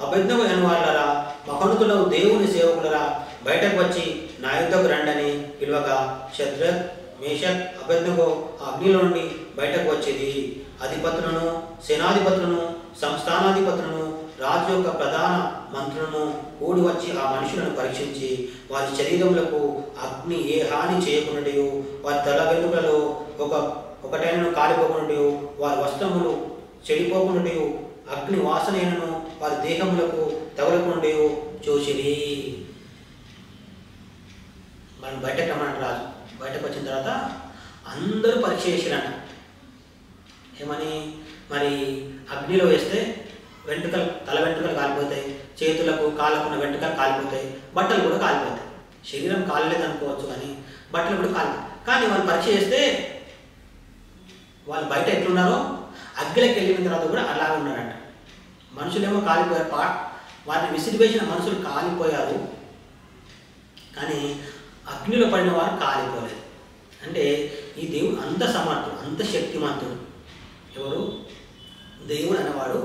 అబేద్నెగో అను వాళ్ళరా, మహోన్నతుడగు దేవుని సేవకులరా, బయటకు వచ్చి నా యుద్ధకు రండని పిలువగా షద్రక్, మేషక్, అబేద్నెగో ఆ అగ్నిలో నుండి బయటకు వచ్చేది. అధిపతులను, సేనాధిపతులను, సంస్థానాధిపతులను, రాజు యొక్క ప్రధాన మంత్రులను కూడి వచ్చి ఆ మనుషులను పరీక్షించి వారి శరీరములకు అగ్ని ఏ హాని చేయకున్నట్టు, వారి తల వెనుకలో ఒకటైనను కాలిపోకున్నట్టు, వారి వస్త్రములు చెడిపోకున్నట్టు, అగ్ని వాసనను వారి దేహములకు తగలకున్నట్టు చూసిరి. మనం బయటకు రమ్మన్నట్టు రాజు. బయటకు వచ్చిన తర్వాత అందరూ పరీక్ష చేసిరంట. ఏమని? మరి అగ్నిలో వేస్తే తల వెంట్రుకలు కాలిపోతాయి, చేతులకు కాళ్ళకున్న వెంట్రుకలు కాలిపోతాయి, బట్టలు కూడా కాలిపోతాయి. శరీరం కాలలేదు అనుకోవచ్చు కానీ బట్టలు కూడా కాలిపోతాయి. కానీ వాళ్ళు పరీక్ష చేస్తే వాళ్ళు బయట ఎట్లున్నారో అగ్గిలోకి వెళ్ళిన తర్వాత కూడా అలాగే ఉన్నారంట. మనుషులేమో కాలిపోయారు, వారిని విసిరివేసిన మనుషులు కాలిపోయారు, కానీ అగ్నిలో పడిన వారు కాలిపోలేదు. అంటే ఈ దేవుడు అంత సమర్థుడు, అంత శక్తిమంతుడు. ఎవరు? దేవుడు అనేవాడు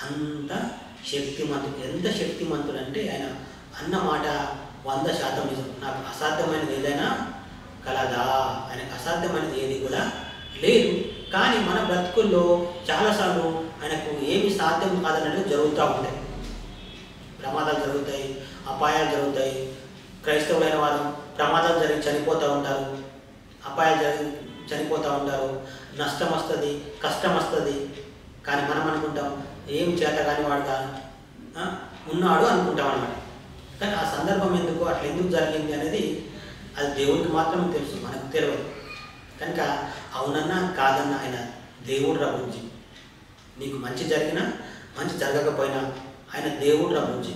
అంత శక్తిమంతుడు. ఎంత శక్తిమంతుడు అంటే ఆయన అన్న మాట 100% నిజం. నాకు అసాధ్యమైనది ఏదైనా కలదా? ఆయనకు అసాధ్యమైనది ఏది కూడా లేదు. కానీ మన బ్రతుకుల్లో చాలాసార్లు ఆయనకు ఏమి సాధ్యం కాదన్నట్టు జరుగుతూ ఉంటాయి. ప్రమాదాలు జరుగుతాయి, అపాయాలు జరుగుతాయి. క్రైస్తవులైన వారు ప్రమాదాలు జరిగి చనిపోతూ ఉంటారు, అపాయాలు జరిగి చనిపోతూ ఉంటారు, నష్టం వస్తుంది, కష్టం వస్తుంది. కానీ మనం అనుకుంటాం ఏం చేత కాని వాడుగా ఉన్నాడు అనుకుంటాం అన్నమాట. కానీ ఆ సందర్భం ఎందుకు, అట్లా ఎందుకు జరిగింది అనేది అది దేవుడికి మాత్రమే తెలుసు, మనకు తెలియదు. కనుక అవునన్నా కాదన్నా ఆయన దేవుడు రబుజ్జి. నీకు మంచి జరిగినా మంచి జరగకపోయినా ఆయన దేవుడు రబుజ్జి.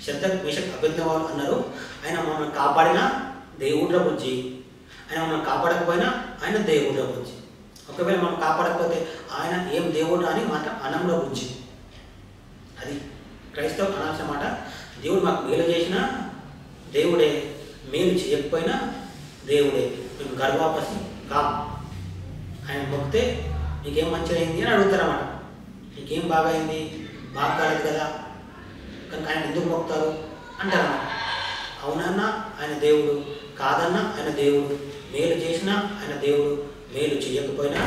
షద్రక్, మేషక్, అబేద్నెగో అన్నారు ఆయన మమ్మల్ని కాపాడినా దేవుడు రబుజ్జి, ఆయన మమ్మల్ని కాపాడకపోయినా ఆయన దేవుడు రబుజ్జి. ఒకవేళ మనం కాపాడకపోతే ఆయన ఏం దేవుడు అని మాట అనంలో బుజ్జి. అది క్రైస్తవ అనాల్సిన మాట. దేవుడు మాకు మేలు చేసినా దేవుడే, మేలు చేయకపోయినా దేవుడే. మేము గర్వాపసి కాము. ఆయన మొక్కితే నీకేం మంచిగా అయింది అని అడుగుతారన్నమాట. నీకేం బాగా అయింది? బాగా కాలేదు కదా, కనుక ఆయన ఎందుకు మొక్కుతారు అంటారన్నమాట. అవునన్నా ఆయన దేవుడు, కాదన్నా ఆయన దేవుడు, మేలు చేసినా ఆయన దేవుడు, మేలు చేయకపోయినా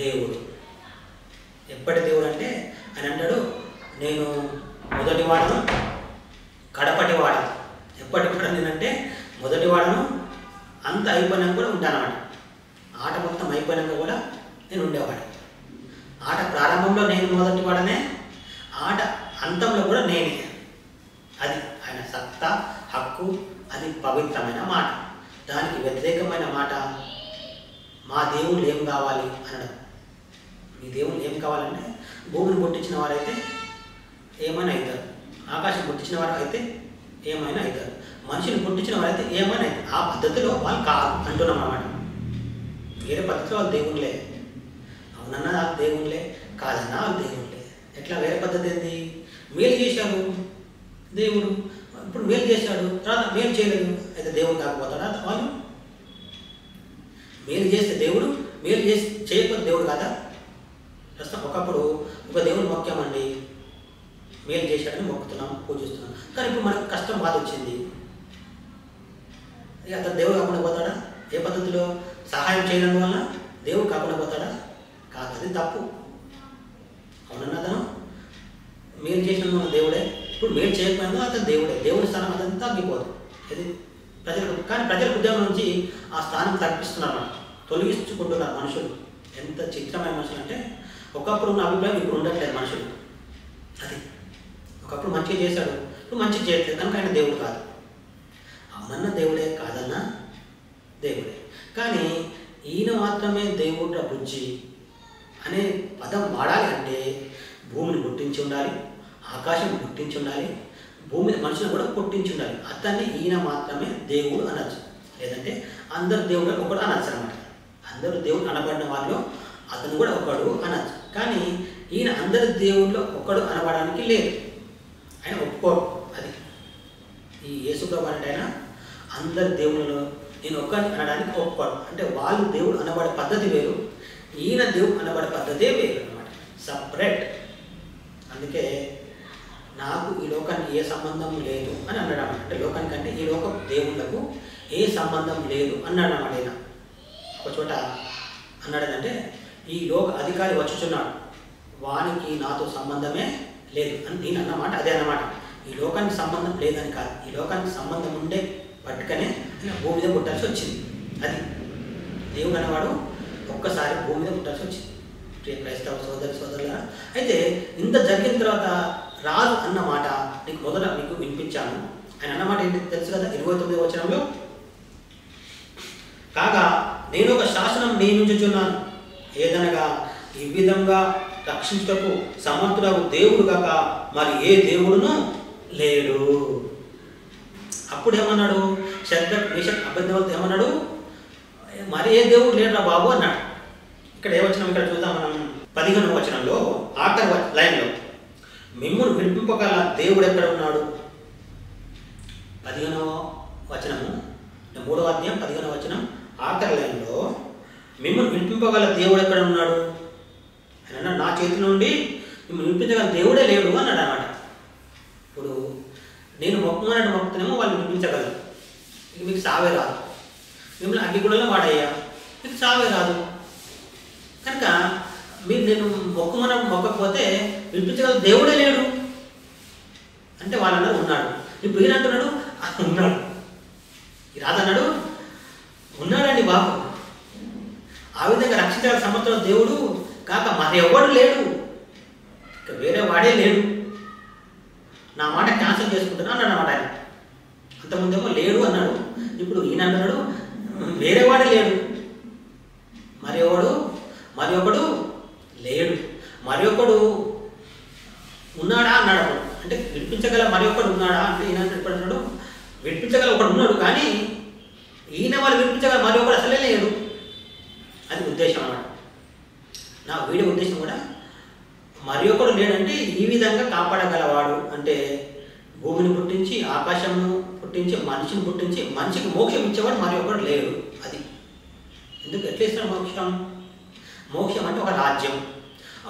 దేవుడు. ఎప్పటి దేవుడు అంటే ఆయన అంటాడు, నేను మొదటివాడను కడపటి వాడను. ఎప్పటి కూడా నేనంటే మొదటివాడను, అంత అయిపోయినాక కూడా ఉంటానన్నమాట. ఆట మొత్తం అయిపోయినాక కూడా నేను ఉండేవాడు. ఆట ప్రారంభంలో నేను మొదటివాడనే, ఆట అంతంలో కూడా నేనే. అది ఆయన సత్తా, హక్కు, అది పవిత్రమైన మాట. దానికి వ్యతిరేకమైన మాట మా దేవుళ్ళు ఏం కావాలి అనడం. మీ దేవుళ్ళు ఏం కావాలంటే భూమిని పుట్టించిన వారైతే ఏమైనా అవుతారు, ఆకాశం పుట్టించిన వారు అయితే ఏమైనా అవుతారు, మనిషిని పుట్టించిన వారైతే ఏమైనా అవుతారు. ఆ పద్ధతిలో వాళ్ళు కాదు అంటున్నాం అన్నమాట. వేరే పద్ధతిలో వాళ్ళు దేవుళ్ళే. అవునన్నా వాళ్ళు దేవుళ్ళే, కాదన్నా వాళ్ళు దేవుళ్ళే. ఎట్లా వేరే పద్ధతి ఏంది? మేలు చేశాడు దేవుడు, ఇప్పుడు మేలు చేశాడు, తర్వాత మేలు చేయలేదు, అయితే దేవుడు కాకపోతాడా? వాళ్ళు మేలు చేస్తే దేవుడు, మేలు చేసి చేయకపోతే దేవుడు కాదా? ప్రస్తుతం ఒకప్పుడు ఒక దేవుడు మొక్కామండి, మేలు చేశాడని మొక్కుతున్నాం, పూజిస్తున్నాం. కానీ ఇప్పుడు మనకు కష్టం బాధ వచ్చింది, అతను దేవుడు కాకుండా పోతాడా? ఏ పద్ధతిలో? సహాయం చేయడం వల్ల దేవుడు కాకుండా పోతాడా? కాదు, అది తప్పు. అవునన్నా అతను మేలు చేసిన మన దేవుడే, ఇప్పుడు మేలు చేయకపోయినా అతను దేవుడే. దేవుడి స్థానం అతను తగ్గిపోదు. ఇది ప్రజలకు, కానీ ప్రజల ఉద్యమం నుంచి ఆ స్థానం తగ్గిస్తున్నారు, మనం తొలగించుకుంటున్నారు మనుషులు. ఎంత చిత్రమైన మనుషులు అంటే ఒకప్పుడు ఉన్న అభిప్రాయం ఇప్పుడు ఉండట్లేదు మనుషులు. అది ఒకప్పుడు మంచిగా చేశాడు, ఇప్పుడు మంచిగా చేయట్లేదు, కనుక ఆయన దేవుడు కాదు. అవునన్నా దేవుడే, కాదన్నా దేవుడే. కానీ ఈయన మాత్రమే దేవుడు బుజ్జి అనే పదం వాడాలి అంటే భూమిని పుట్టించి ఉండాలి, ఆకాశం పుట్టించి ఉండాలి, భూమిని మనుషులను కూడా పుట్టించి ఉండాలి. అతన్ని ఈయన మాత్రమే దేవుడు అనొచ్చు. లేదంటే అందరు దేవుడు ఒకడు అనొచ్చు అనమాట. అందరూ దేవుడు అనబడిన వాళ్ళు అతను కూడా ఒకడు అనొచ్చు. కానీ ఈయన అందరి దేవుళ్ళు ఒకడు అనబడడానికి లేదు. ఆయన ఒప్పుకోడు. అది ఈ యేసుప్రభు అంటే ఆయన అందరి దేవుళ్ళు నేను ఒక్కని అనడానికి ఒప్పుకోడు. అంటే వాళ్ళు దేవుడు అనబడే పద్ధతి వేరు, ఈయన దేవుడు అనబడే పద్ధతే వేరు అనమాట, సపరేట్. అందుకే నాకు ఈ లోకానికి ఏ సంబంధం లేదు అని అన్నాడు అన్నమాట. అంటే లోకానికి అంటే ఈ లోక దేవుళ్ళకు ఏ సంబంధం లేదు అన్నాడు అన్నమాట. ఆయన ఒక చోట అన్నాడనంటే ఈ లోక అధికారి వచ్చుచున్నాడు, వానికి నాతో సంబంధమే లేదు అని నేను అన్నమాట. అదే అన్నమాట, ఈ లోకానికి సంబంధం లేదని కాదు, ఈ లోకానికి సంబంధం ఉండే పట్టుకనే భూమి మీద పుట్టాల్సి వచ్చింది. అది దేవుడు అనేవాడు ఒక్కసారి భూమి మీద పుట్టాల్సి వచ్చింది. ప్రియ క్రైస్తవ సోదరి సోదరుల, అయితే ఇంత జరిగిన తర్వాత రాదు అన్న మాట నీకు మొదట మీకు వినిపించాను. ఆయన అన్నమాట ఏంటి తెలుసు కదా, 29వ వచనంలో, కాగా నేను ఒక శాసనం నియమించుచున్నాను, ఏదనగా ఈ విధంగా రక్షించుటకు సమర్థులకు దేవుడు కాక మరి ఏ దేవుడును లేడు. అప్పుడు ఏమన్నాడు, శద్రక్ మేషక్ అబేద్నెగోతో ఏమన్నాడు, మరి ఏ దేవుడు లేడురా బాబు అన్నాడు. ఇక్కడ ఏ వచనం ఇక్కడ చూద్దాం మనం, 15వ వచనంలో ఆఖరి లైన్లో, మిమ్మును విడిపింపగల దేవుడు ఎక్కడ ఉన్నాడు. 15వ వచనము 3వ అధ్యాయం 15వ వచనం ఆఖరి లైన్లో, మిమ్మల్ని విడిపింపగల దేవుడు ఎక్కడ ఉన్నాడు. ఆయన అన్నాడు, నా చేతి నుండి మిమ్మల్ని విడిపించగల దేవుడే లేడు అన్నాడు అన్నమాట. ఇప్పుడు నేను మొక్కుమన్నట్టు మొక్కుతేనేమో వాళ్ళు విడిపించగలరు, ఇక మీకు సావే రాదు. మిమ్మల్ని అగ్గిగుండంలో వాడయ్యా, మీకు సావే రాదు. కనుక మీరు నేను మొక్కుమన్నట్టు మొక్కకపోతే విడిపించగల దేవుడే లేడు అంటే వాళ్ళన్నారు ఉన్నాడు. ఇప్పుడు ఈయనంటున్నాడు ఉన్నాడు, రాదన్నాడు ఉన్నాడండి బాబు. ఆ విధంగా రక్షించగల సమర్థుల దేవుడు కాక మరి ఎవడు లేడు, ఇక వేరే వాడే లేడు. నా మాట క్యాన్సిల్ చేసుకుంటున్నా అన్నాడు అన్నమాట ఆయన. అంతకుముందేమో లేడు అన్నాడు, ఇప్పుడు ఈయన అన్నాడు వేరే వాడే లేడు, మరి ఒకడు లేడు, మరి ఒకడు ఉన్నాడా అన్నాడు. అంటే విడిపించగల మరి ఒకడు ఉన్నాడా అంటే ఈయన ఇప్పుడు అన్నాడు విడిపించగల ఒకడు ఉన్నాడు, కానీ ఈయన వాళ్ళు విడిపించగల మరి ఒకడు అసలే లేడు. అది ఉద్దేశం అన్నమాట. నా వీడి ఉద్దేశం కూడా మరి ఒకడు లేడంటే ఈ విధంగా కాపాడగలవాడు, అంటే భూమిని పుట్టించి ఆకాశంను పుట్టించి మనిషిని పుట్టించి మనిషికి మోక్షం ఇచ్చేవాడు మరి ఒకడు లేడు. అది ఎందుకు ఎట్లా ఇస్తాడు మోక్షం? మోక్షం అంటే ఒక రాజ్యం,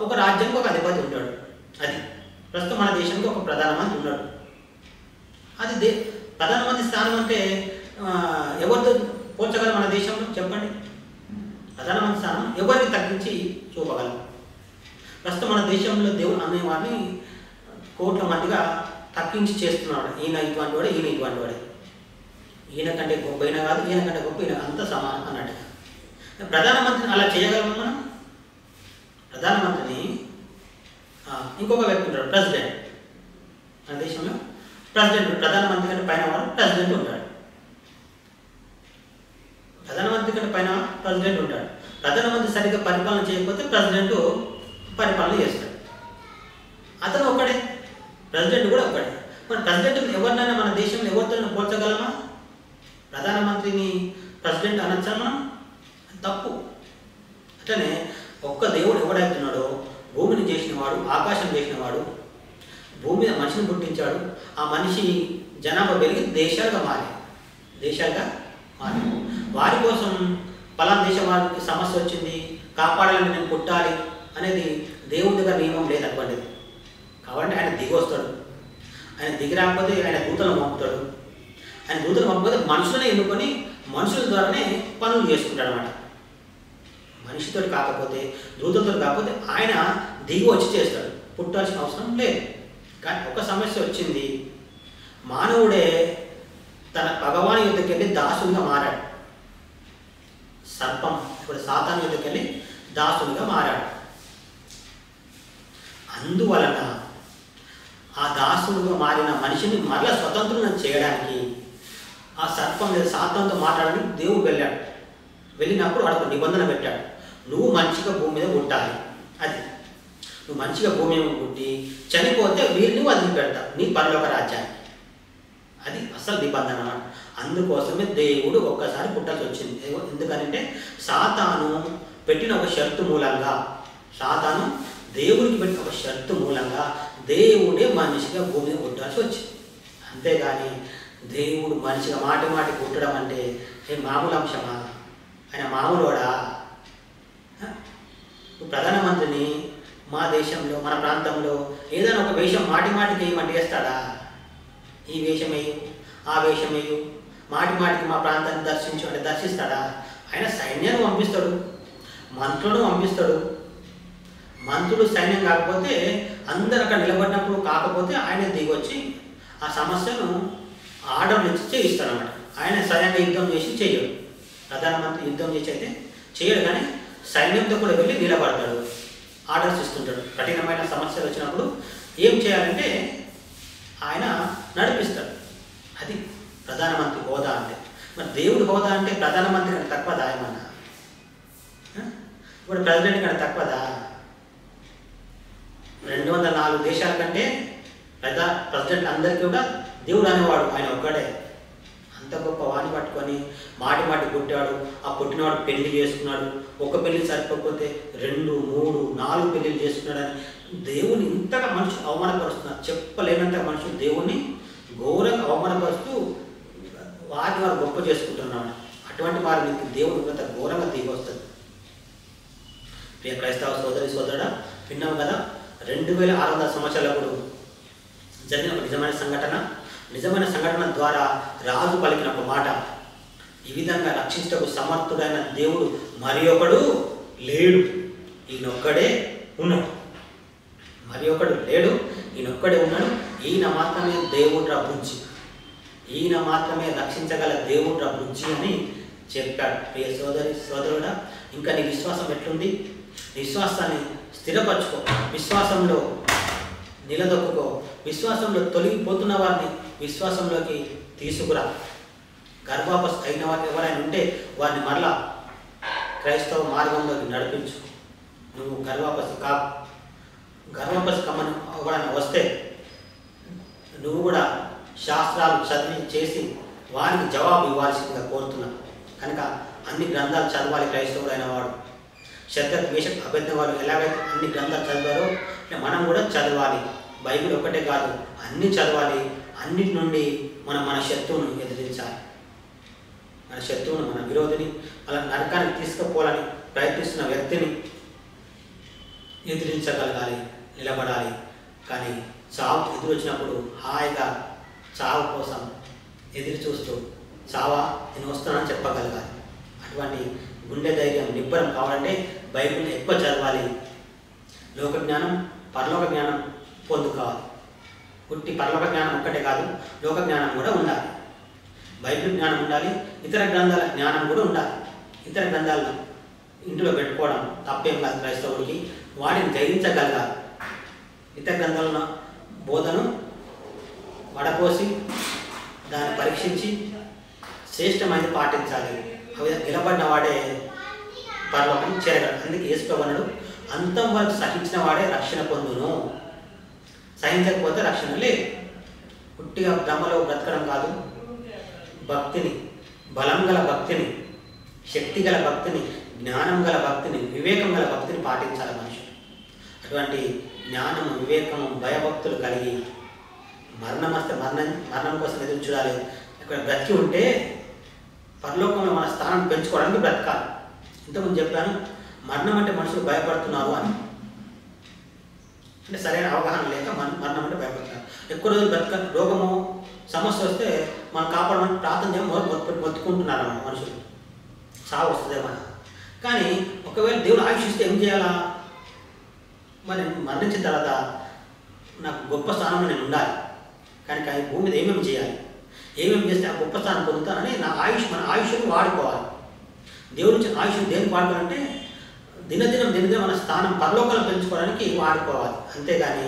ఒక రాజ్యానికి ఒక అధిపతి ఉంటాడు. అది ప్రస్తుతం మన దేశానికి ఒక ప్రధానమంత్రి ఉన్నాడు. అది ప్రధానమంత్రి స్థానం అంటే ఎవరితో పోల్చగలం మన దేశంలో చెప్పండి? ప్రధానమంత్రి స్థానం ఎవరిని తగ్గించి చూపగలం? ప్రస్తుతం మన దేశంలో దేవుడు అనేవాడిని కోట్ల మందిగా తగ్గించి చేస్తున్నాడు. ఈయన ఇటువంటి వాడే, ఈయన ఇటువంటి వాడే, ఈయన కంటే గొప్ప అయినా కాదు, ఈయన కంటే గొప్ప ఈయన అంతా సమానం అన్నట్టుగా. ప్రధానమంత్రిని అలా చేయగలము మనం? ప్రధానమంత్రిని ఇంకొక వ్యక్తి ఉంటాడు, ప్రెసిడెంట్. మన దేశంలో ప్రెసిడెంట్, ప్రధానమంత్రి కంటే పైన వాడు ప్రెసిడెంట్ ఉంటాడు. ప్రధానమంత్రి కంటే పైన ప్రెసిడెంట్ ఉంటాడు. ప్రధానమంత్రి సరిగ్గా పరిపాలన చేయకపోతే ప్రెసిడెంట్ పరిపాలన చేస్తాడు. అతను ఒక్కడే, ప్రెసిడెంట్ కూడా ఒక్కడే. మరి ప్రెసిడెంట్ ఎవరినైనా మన దేశంలో ఎవరితో పోల్చగలమా? ప్రధానమంత్రిని ప్రెసిడెంట్ అనొచ్చా మనం? తప్పు. అట్లనే ఒక్క దేవుడు ఎవడైతున్నాడో, భూమిని చేసినవాడు, ఆకాశం చేసినవాడు, భూమి మీద మనిషిని పుట్టించాడు. ఆ మనిషి జనాభా పెరిగి దేశాలుగా మారి వారి కోసం పలానా దేశం వారికి సమస్య వచ్చింది, కాపాడాలని నేను పుట్టాలి అనేది దేవుడి దగ్గర నియమం లేదనుకోండి. కాబట్టి ఆయన దిగి వస్తాడు. ఆయన దిగి రాకపోతే ఆయన దూతలను పంపుతాడు. ఆయన దూతలు పంపకపోతే మనుషులనే ఎన్నుకొని మనుషుల ద్వారానే పనులు చేసుకుంటాడు అన్నమాట. మనిషితో కాకపోతే, దూతలతో కాకపోతే ఆయన దిగి వచ్చి చేస్తాడు. పుట్టాల్సిన అవసరం లేదు. కానీ ఒక సమస్య వచ్చింది, మానవుడే తన భగవాన్ యుద్ధకి వెళ్ళి దాసునిగా మారాడు. సర్పం ఇప్పుడు సాతాను యుద్ధకి వెళ్ళి దాసునిగా మారాడు. అందువలన ఆ దాసునిగా మారిన మనిషిని మరలా స్వతంత్రం చేయడానికి ఆ సర్పం లేదా సాతానుతో మాట్లాడడానికి దేవుడు వెళ్ళాడు. వెళ్ళినప్పుడు వాడు ఒక నిబంధన పెట్టాడు, నువ్వు మంచిగా భూమి మీద పుట్టాలి. అది నువ్వు మంచిగా భూమి మీద పుట్టి చనిపోతే వీరిని వదిలిపెడతావు నీ పరలోక రాజ్యానికి. అది అసలు నిబంధన. అందుకోసమే దేవుడు ఒక్కసారి పుట్టాల్సి వచ్చింది. ఎందుకంటే సాతాను పెట్టిన ఒక షరతు మూలంగా, సాతాను దేవుడికి పెట్టిన ఒక షరతు మూలంగా దేవుడే మనిషిగా భూమి మీద పుట్టాల్సి వచ్చింది. అంతేగాని దేవుడు మనిషిగా మాటి మాటి పుట్టడం అంటే మామూలు అంశమా? ఆయన మామూలువాడా? ప్రధానమంత్రిని మా దేశంలో మన ప్రాంతంలో ఏదైనా ఒక వేషం మాటి మాటికి వేయమంటే వేస్తాడా? ఈ వేషం వేయు, ఆ వేషం వేయు, మాటి మాటికి మా ప్రాంతాన్ని దర్శించు అంటే దర్శిస్తాడా? ఆయన సైన్యాన్ని పంపిస్తాడు, మంత్రులను పంపిస్తాడు. మంత్రులు సైన్యం కాకపోతే అందరు అక్కడ నిలబడినప్పుడు కాకపోతే ఆయన దిగొచ్చి ఆ సమస్యను ఆర్డర్లు ఇచ్చి చేయిస్తాడు అన్నమాట. ఆయన స్వయంగా యుద్ధం చేసి చేయడు. ప్రధానమంత్రి యుద్ధం చేసి అయితే చేయడు, కానీ సైన్యంతో కూడా వెళ్ళి నిలబడతాడు, ఆర్డర్స్ ఇస్తుంటాడు. కఠినమైన సమస్యలు వచ్చినప్పుడు ఏం చేయాలంటే ఆయన నడిపిస్తాడు. అది ప్రధానమంత్రి హోదా అంటే. మరి దేవుడి హోదా అంటే ప్రధానమంత్రి కంటే తక్కువదా? ఏమన్నా ఇప్పుడు ప్రెసిడెంట్ కంటే తక్కువదా? 204 దేశాల కంటే ప్రెసిడెంట్ అందరికీ కూడా దేవుడు అనేవాడు ఆయన ఒక్కడే. అంత గొప్ప వాణి పట్టుకొని మాటి మాటి పుట్టాడు. ఆ పుట్టినవాడు పెళ్లి చేసుకున్నాడు. ఒక పెళ్లి సరిపోకపోతే 2, 3, 4 పెళ్లిళ్ళు చేసుకున్నాడని దేవుని ఇంతగా మనుషులు అవమానపరుస్తున్నారు. చెప్పలేనంత మనుషులు దేవుణ్ణి ఘోరంగా అవమానపరుస్తూ వారిని వారు గొప్ప చేసుకుంటున్నాడు. అటువంటి వారి మీకు దేవుడు ఇంత ఘోరంగా దిగొస్తుంది. ప్రియ క్రైస్తవ సోదరి సోదరుడా, విన్నాం కదా 2600 సంవత్సరాలప్పుడు జరిగిన ఒక నిజమైన సంఘటన ద్వారా రాజు పలికిన ఒక మాట, ఈ విధంగా రక్షించటకు సమర్థుడైన దేవుడు మరి ఒకడు లేడు, ఈయనొక్కడే ఉన్నాడు. మరి ఒకడు లేడు, ఈయనొక్కడే ఉన్నాడు. ఈయన మాత్రమే దేవుడ్రా బుజ్జి, ఈయన మాత్రమే రక్షించగల దేవుడ్రా బుజ్జి అని చెప్పాడు. ప్రియ సోదరి సోదరుడా, ఇంకా నీ విశ్వాసం ఎట్లుంది? విశ్వాసాన్ని స్థిరపరచుకో, విశ్వాసంలో నిలదొక్కుకో, విశ్వాసంలో తొలగిపోతున్న వారిని విశ్వాసంలోకి తీసుకురా. గర్భాపస్ అయిన వారిని ఎవరైనా ఉంటే వారిని మరలా క్రైస్తవ మార్గంలోకి నడిపించు. నువ్వు గర్భాపసి కమ్మని ఎవరైనా వస్తే నువ్వు కూడా శాస్త్రాలు చదివి చేసి వారికి జవాబు ఇవ్వాల్సిందిగా కోరుతున్నా. కనుక అన్ని గ్రంథాలు చదవాలి క్రైస్తవుడైన వాడు. శత్రుఘ్న మేషక్ అబేద్నెగోలు ఎలాగైతే అన్ని గ్రంథాలు చదివారో మనం కూడా చదవాలి. బైబిల్ ఒక్కటే కాదు, అన్నీ చదవాలి. అన్నిటి నుండి మనం మన శత్రువును ఎదిరించాలి. మన శత్రువును, మన విరోధిని, అలా నరకానికి తీసుకుపోవాలని ప్రయత్నిస్తున్న వ్యక్తిని ఎదిరించగలగాలి, నిలబడాలి. కానీ చావు ఎదురొచ్చినప్పుడు హాయిగా చావు కోసం ఎదురు చూస్తూ చావా నేను వస్తానని చెప్పగలగాలి. అటువంటి గుండె ధైర్యం, నిబ్బరం కావాలంటే బైబిల్ని ఎక్కువ చదవాలి. లోక జ్ఞానం, పరలోక జ్ఞానం పొందుకోవాలి. పుట్టి పరలోక జ్ఞానం ఒక్కటే కాదు, లోక జ్ఞానం కూడా ఉండాలి. బైబిల్ జ్ఞానం ఉండాలి, ఇతర గ్రంథాల జ్ఞానం కూడా ఉండాలి. ఇతర గ్రంథాలను ఇంటిలో పెట్టుకోవడం తప్పేం కాదు క్రైస్తవుడికి, వాటిని గ్రహించగలగాలి. ఇతర గ్రంథాల బోధను వడపోసి దాన్ని పరీక్షించి శ్రేష్టమైనది పాటించాలి. అవి నిలబడిన వాడే పరలోకం చేరగలడు. అందుకే యేసుప్రభువు అన్నాడు, అంతం వరకు సహించిన వాడే రక్షణ పొందును, సహించకపోతే రక్షణ లేదు. పుట్టిగా భ్రమలో బ్రతకడం కాదు, భక్తిని, బలం గల భక్తిని, శక్తి గల భక్తిని, జ్ఞానం గల భక్తిని, వివేకం గల భక్తిని పాటించాలి మనుషులు. అటువంటి జ్ఞానము, వివేకము, భయభక్తులు కలిగి మరణం వస్తే మరణం కోసం ఎదురు చూడాలి. ఇక్కడ బ్రతికి ఉంటే పరలోకంలో మన స్థానం పెంచుకోవడానికి బ్రతకాలి. ఇంతకుముందు చెప్పాను, మరణం అంటే మనుషులు భయపడుతున్నారు అని. అంటే సరైన అవగాహన లేక మరణం అంటే భయపడుతున్నారు. ఎక్కువ రోజులు రోగము సమస్య వస్తే మనం కాపాడమని ప్రార్థన చేయడం మొత్తుకుంటున్నారు అన్నమాట మనుషులు. చావు వస్తుందేమో. కానీ ఒకవేళ దేవుడు ఆయుష్ ఇస్తే ఏం చేయాలా? మరి మరణించిన తర్వాత నాకు గొప్ప స్థానంలో నేను ఉండాలి. కనుక ఈ భూమి మీద ఏమేమి చేయాలి, ఏమేమి చేస్తే ఆ గొప్ప స్థానం పొందుతానని మన ఆయుష్ని వాడుకోవాలి. దేవుడి నుంచి ఆయుష్ని దేనికి వాడుకోవాలంటే దినదినం మన స్థానం పరలోకంలో పెంచుకోవడానికి వాడుకోవాలి. అంతేగాని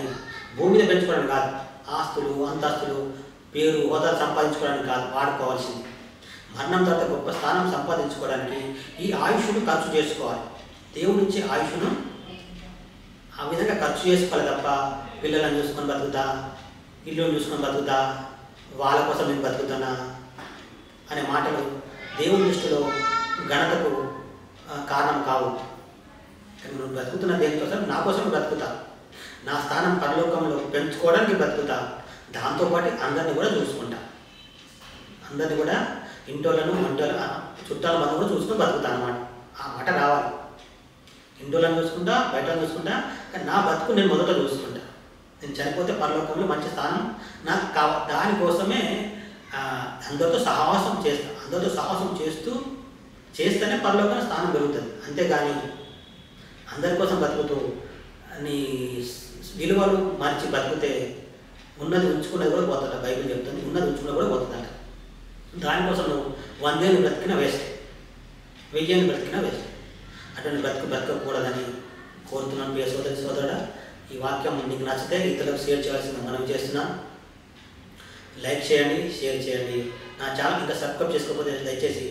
భూమి మీద పెంచుకోవడానికి కాదు. ఆస్తులు, అంతస్తులు, పేరు, హోదా సంపాదించుకోవడానికి కాదు వాడుకోవాల్సింది. మరణం తర్వాత గొప్ప స్థానం సంపాదించుకోవడానికి ఈ ఆయుష్ను ఖర్చు చేసుకోవాలి. దేవుడి నుంచి ఆయుష్ను ఆ విధంగా ఖర్చు చేసుకోవాలి తప్ప పిల్లలను చూసుకొని బతుకుతా, ఇల్లుని చూసుకొని బతుకుతా, వాళ్ళ కోసం నేను బతుకుతానా అనే మాటలు దేవుని దృష్టిలో ఘనతకు కారణం కావు. నువ్వు బ్రతుకుతున్న దేనికోసం, నా కోసం బ్రతుకుతా. నా స్థానం పరలోకంలో పెంచుకోవడానికి బ్రతుకుతా, దాంతోపాటు అందరిని కూడా చూసుకుంటా, అందరిని కూడా ఇంటోళ్ళను వంటలు చుట్టాల మంది కూడా చూసుకుని బతుకుతా అన్నమాట. ఆ మాట రావాలి. ఇంటోళ్ళని చూసుకుంటా, బయట చూసుకుంటా, కానీ నా బతుకు నేను మొదట చూసుకుంటా. నేను చనిపోతే పరలోకంలో మంచి స్థానం నాకు దానికోసమే అందరితో సహవాసం చేస్తా. అందరితో సహవాసం చేస్తేనే పరలోకంలో స్థానం పెరుగుతుంది. అంతేగాని అందరి కోసం బతుకుతూ నీ విలువలు మార్చి బతికితే ఉన్నది ఉంచుకున్నది కూడా పోతుంట. బైబిల్ చెప్తుంది, ఉన్నది ఉంచుకున్నది కూడా పోతుందంట. దానికోసం నువ్వు 100 ఏళ్ళు బ్రతికినా వేస్ట్, 1000 ఏళ్ళు బ్రతికినా వేస్ట్. అటువంటి బ్రతకకూడదని కోరుతున్నాను. ప్రియ సోదరుడా, ఈ వాక్యం నీకు నచ్చితే ఇతరులకు షేర్ చేయాల్సిన మనం చేస్తున్నాం. లైక్ చేయండి, షేర్ చేయండి. నా ఛానల్ ఇంకా సబ్స్క్రైబ్ చేసుకోకపోతే దయచేసి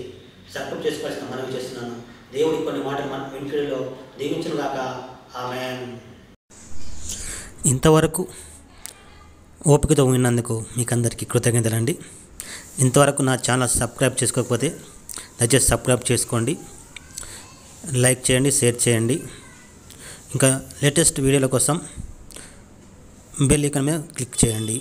సబ్స్క్రైబ్ చేసుకోవాల్సిన మనం చేస్తున్నాను. దేవుడి కొన్ని మాటలు మన వెనుకడిలో దీవించును గాక. ఆమేన్. ఇంతవరకు ఓపికతో విన్నందుకు మీకు అందరికీ కృతజ్ఞతలండి. ఇంతవరకు నా ఛానల్ సబ్స్క్రైబ్ చేసుకోకపోతే దయచేసి సబ్స్క్రైబ్ చేసుకోండి, లైక్ చేయండి, షేర్ చేయండి. ఇంకా లేటెస్ట్ వీడియోల కోసం బెల్ ఐకాన్ మీద క్లిక్ చేయండి.